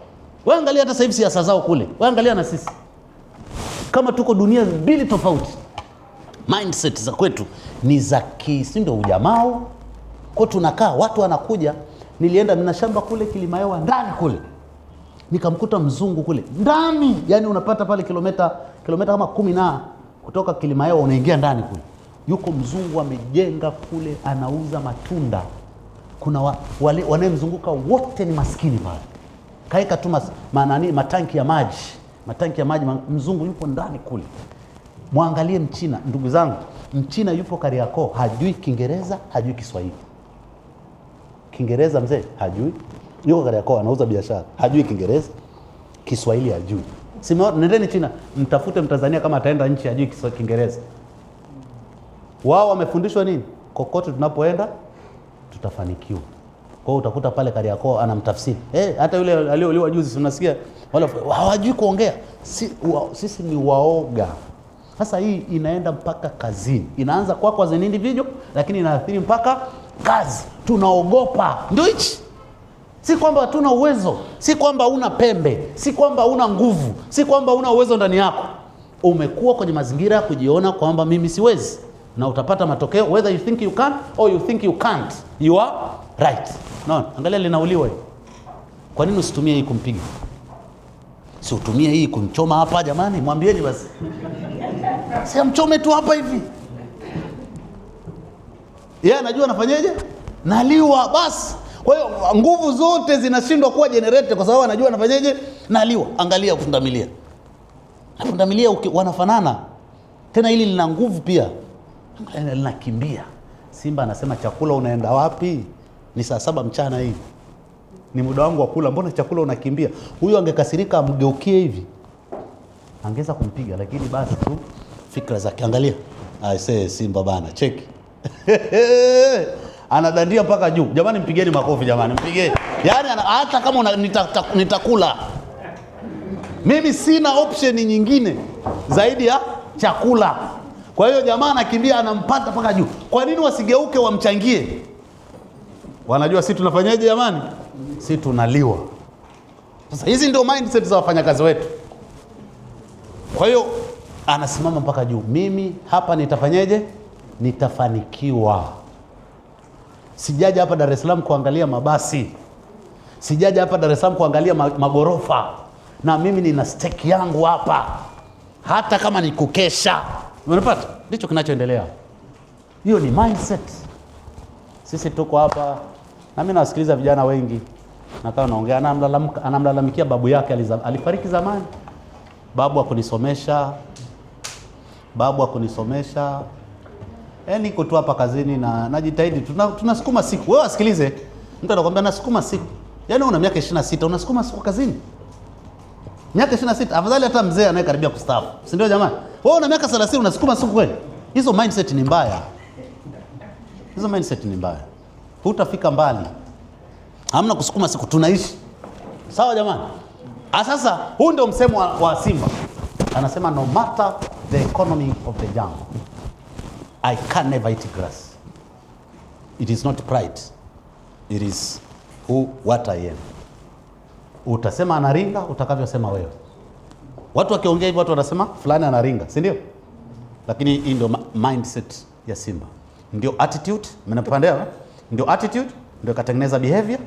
Waangalia hata sasa hivi siasa zao kule. Waangalia na sisi. Kama tuko dunia mbili tofauti. Mindset za kwetu ni za si ndio ujamaa. Kwa tunakaa watu wanakuja Nilienda na shamba kule Kilimahewa ndani kule. Nikamkuta mzungu kule ndani. Yaani unapata pale kilomita kama 10 na kutoka Kilimahewa unaingia ndani kule. Yuko mzungu amejenga kule, anauza matunda. Kuna wale wanayemzunguka wote ni maskini pale. Kaeka tu matanki ya maji. Matanki ya maji, mzungu yupo ndani kule. Muangalie Mchina, ndugu zangu, Mchina yupo Kariakoo, hajui Kiingereza, hajui Kiswahili. Kiingereza mzee hajui. Yuko Kariakoo anauza biashara, hajui Kiingereza, Kiswahili hajui. Nendeni China, mtafute Mtanzania kama ataenda nchi hajui Kiingereza. Wao wamefundishwa nini? Kokote tunapoenda tutafanikiwa. Kwa hiyo utakuta pale Kariakoo anamtafsiri. Hata yule alioliwa juzi unasikia wala hawajui kuongea. Sisi ni waoga. Sasa hii inaenda mpaka kazini. Inaanza kwa as an individual lakini inaathiri mpaka kazi. Tunaogopa. Ndio hichi. Si kwamba hatuna uwezo, si kwamba una pembe, si kwamba una nguvu, si kwamba una uwezo ndani yako. Umekuwa kwenye mazingira ya kujiona kwamba mimi siwezi. Na utapata matokeo whether you think you can or you think you can't. You are right. No, angalia linauliwa hii. Kwa nini usitumie hii kumpiga? Si utumie hii kumchoma hapa jamani, mwambieni basi. Si amchome tu hapa hivi. Yeye anajua anafanyaje? Naliwa basi. Kwa hiyo nguvu zote zinashindwa kuwa generated kwa sababu anajua anafanyaje? Naliwa. Angalia pundamilia. Pundamilia wanafanana. Tena hili lina nguvu pia. Angalia linakimbia. Simba anasema chakula unaenda wapi? Ni saa 7 mchana hii. Ni muda wangu wa kula, mbona chakula unakimbia? Huyo angekasirika amgeukie hivi. Angeza kumpiga lakini basi tu fikra zake. Angalia. Aisee Simba bana, cheki. Anadandia mpaka juu. Jamani mpigeni makofi jamani, mpigeni. Yaani hata kama nitakula. Mimi sina option nyingine zaidi ya chakula. Kwa hiyo jamaa anakimbia anampata mpaka juu. Kwa nini wasigeuke wamchangie? Wanajua sisi tunafanyaje jamani? Sisi tunaliwa. Sasa hizi ndio mindset za wafanyakazi wetu. Kwa hiyo anasimama mpaka juu. Mimi hapa nitafanyaje? Nitafanikiwa. Sijaja hapa Dar es Salaam kuangalia mabasi. Sijaja hapa Dar es Salaam kuangalia magorofa. Na mimi nina stake yangu hapa. Hata kama ni kukesha. Unapata? Ndicho kinachoendelea. Hiyo ni mindset. Sisi tuko hapa na mimi nawasikiliza vijana wengi. Na kama naongea anamlalamikia babu yake alifariki zamani. Babu hakunisomesha. Niko tu hapa kazini na najitahidi. Tunasukuma siku. Wewe wasikilize. Mtu anakuambia nasukuma siku. Yaani una miaka 26 unasukuma siku kazini. Miaka 26 afadhali hata mzee anayekaribia kustaafu. Si ndio jamani? Wewe una miaka 30 unasukuma siku kweli? Hizo mindset ni mbaya. Hutafika mbali. Hamna kusukuma siku, tunaishi. Sawa jamani? Sasa huu ndio msemo wa Simba. Anasema no matter the economy of the jungle, I can never eat grass. It is not pride. It is what I am. Utasema anaringa utakavyosema wewe. Watu wakiongea hivyo watu wanasema fulani anaringa, si ndio? Lakini hii ndio mindset ya Simba. Ndio attitude, mnapandea? Ndio attitude, ndio ikatengeneza behavior,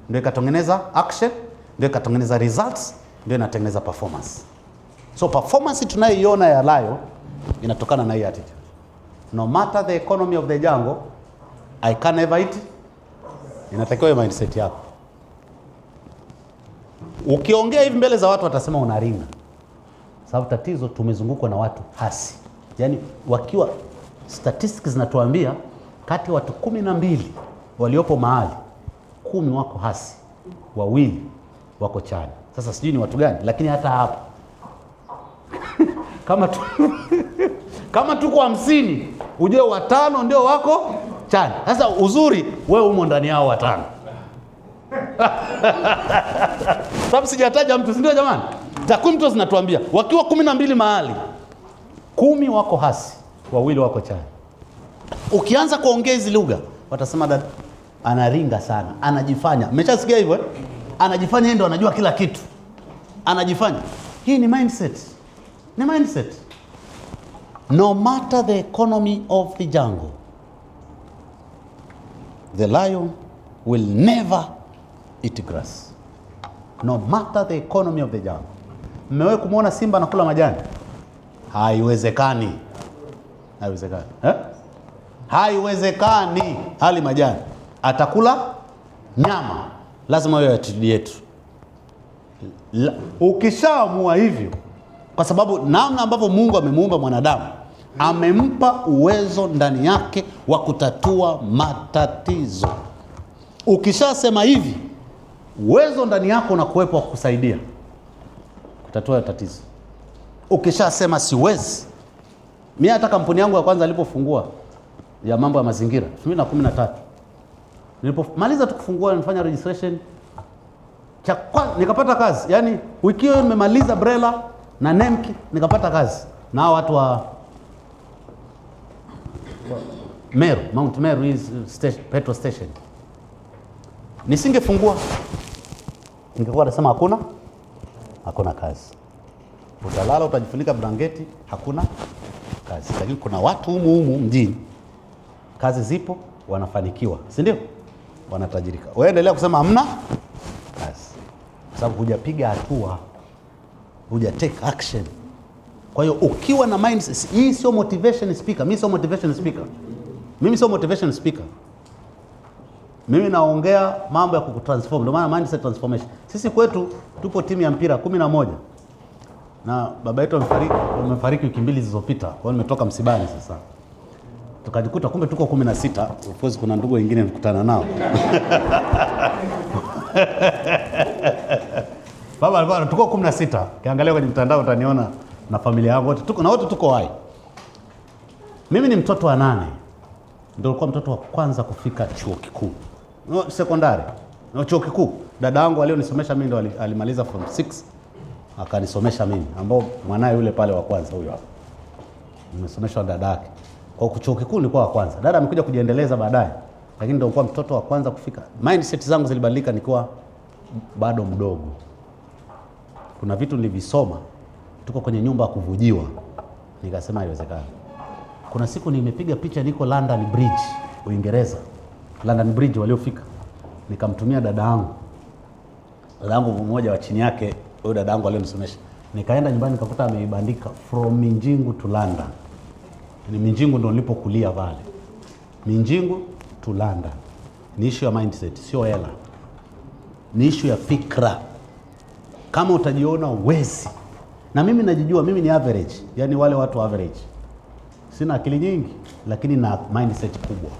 ndio ikatengeneza action, ndio ikatengeneza results, ndio inatengeneza performance. So performance tunayoiona ya Layo inatokana na hii attitude. No matter the economy of the jungle, I can never eat. Inatakiwa hiyo mindset yako. Ukiongea hivi mbele za watu watasema unaringa. Sababu tatizo tumezungukwa na watu hasi. Yaani wakiwa statistics zinatuambia kati watu 12 waliopo mahali 10 wako hasi, 2 wako chanya. Sasa sijui ni watu gani, lakini hata hapa kama tuko 50, ujue 5 ndio wako chanya. Sasa uzuri wewe umo ndani yao 5. Sababu sijataja mtu, si ndio jamani? Takwimu tu zinatuambia wakiwa 12 mahali 10 wako hasi, 2 wako chanya. Ukianza kuongea hizi lugha watasema anaringa sana, anajifanya. Mmeshasikia hivyo? Anajifanya yeye ndo anajua kila kitu. Anajifanya. Hii ni mindset. Ni mindset. No matter the economy of the jungle, the lion will never eat grass. No matter the economy of the jungle. Mmewahi kumuona simba anakula majani? Haiwezekani. Haiwezekani. Haiwezekani hali majani. Atakula nyama. Lazima hiyo attitude yetu. Ukishaamua hivyo, kwa sababu namna ambavyo Mungu amemuumba mwanadamu, amempa uwezo ndani yake wa kutatua matatizo. Ukishasema hivi, uwezo ndani yako unakuwepo wa kukusaidia kutatua tatizo. Ukishasema siwezi. Mimi hata kampuni yangu ya kwanza nilipofungua ya mambo ya mazingira 2013, nilipomaliza tu kufungua nilifanya registration, nikapata kazi. Yaani wiki hiyo nimemaliza BRELA na NEMC, nikapata kazi na watu wa Meru, Mount Meru is petrol station. Nisingefungua, ningekuwa nasema hakuna kazi. Utalala, utajifunika blanketi, hakuna kazi. Lakini kuna watu humu mjini, kazi zipo, wanafanikiwa, si ndio? Wanatajirika. Wewe endelea kusema hamna kazi, kwa sababu hujapiga hatua, huja take action. Kwa hiyo ukiwa na mindset, hii sio motivation speaker. Mimi sio motivation speaker. Mimi naongea mambo ya kukutransform. Ndio maana mindset transformation. Sisi kwetu tupo timu ya mpira 11. Na baba yetu amefariki wiki mbili zilizopita. Kwa hiyo nimetoka msibani sasa. Tukajikuta kumbe tuko 16. Of course kuna ndugu wengine nikutana nao. Baba alikuwa tuko 16. Kiangalia kwenye mtandao utaniona na familia yangu wote tuko hai. Mimi ni mtoto wa 8. Ndio nilikuwa mtoto wa kwanza kufika chuo kikuu. Sekondari. Chuo kikuu. Dada yangu alionisomesha mimi ndo alimaliza form 6 akanisomesha mimi, ambao mwanae yule pale wa kwanza huyo hapo. Nimesomeshwa dada yake. Kwa chuo kikuu nilikuwa wa kwanza. Dada amekuja kujiendeleza baadaye. Lakini ndio nilikuwa mtoto wa kwanza kufika. Mindset zangu zilibadilika nikiwa bado mdogo. Kuna vitu nilivisoma, tuko kwenye nyumba ya kuvujiwa. Nikasema haiwezekani. Kuna siku nimepiga picha niko London Bridge, Uingereza. London Bridge waliofika. Nikamtumia dada yangu. Dada yangu mmoja wa chini yake, huyo dada yangu alionisomesha. Nikaenda nyumbani nikakuta ameibandika from Minjingu to London. Ni Minjingu ndo nilipokulia pale. Minjingu to London. Ni issue ya mindset, sio hela. Ni issue ya fikra. Kama utajiona uwezi. Na mimi najijua mimi ni average, yani wale watu average. Sina akili nyingi, lakini na mindset kubwa.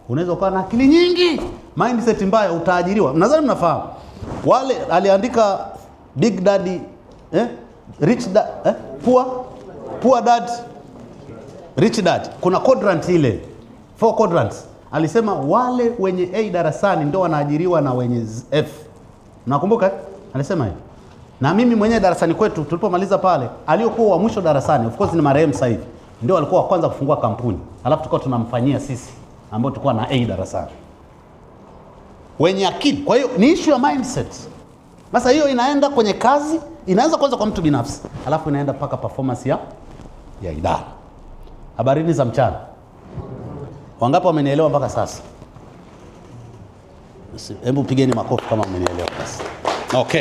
Unaweza kuwa na akili nyingi, mindset mbaya, utaajiriwa. Nadhani mnafahamu. Wale aliandika Big Daddy, Rich Dad, Poor Dad, Rich Dad. Kuna quadrant ile, 4 quadrants. Alisema wale wenye A darasani ndio wanaajiriwa na wenye F. Unakumbuka? Alisema hivyo. Na mimi mwenyewe darasani kwetu tulipomaliza pale, aliyokuwa wa mwisho darasani, of course ni marehemu sasa hivi, ndio alikuwa wa kwanza kufungua kampuni. Alafu tulikuwa tunamfanyia sisi ambao tulikuwa na A darasani. Wenye akili. Kwa hiyo ni issue ya mindset. Sasa hiyo inaenda kwenye kazi, inaanza kwanza kwa mtu binafsi, alafu inaenda mpaka performance ya idara. Habarini za mchana. Wangapi wamenielewa mpaka sasa? Hebu pigeni makofi kama mmenielewa basi. Okay.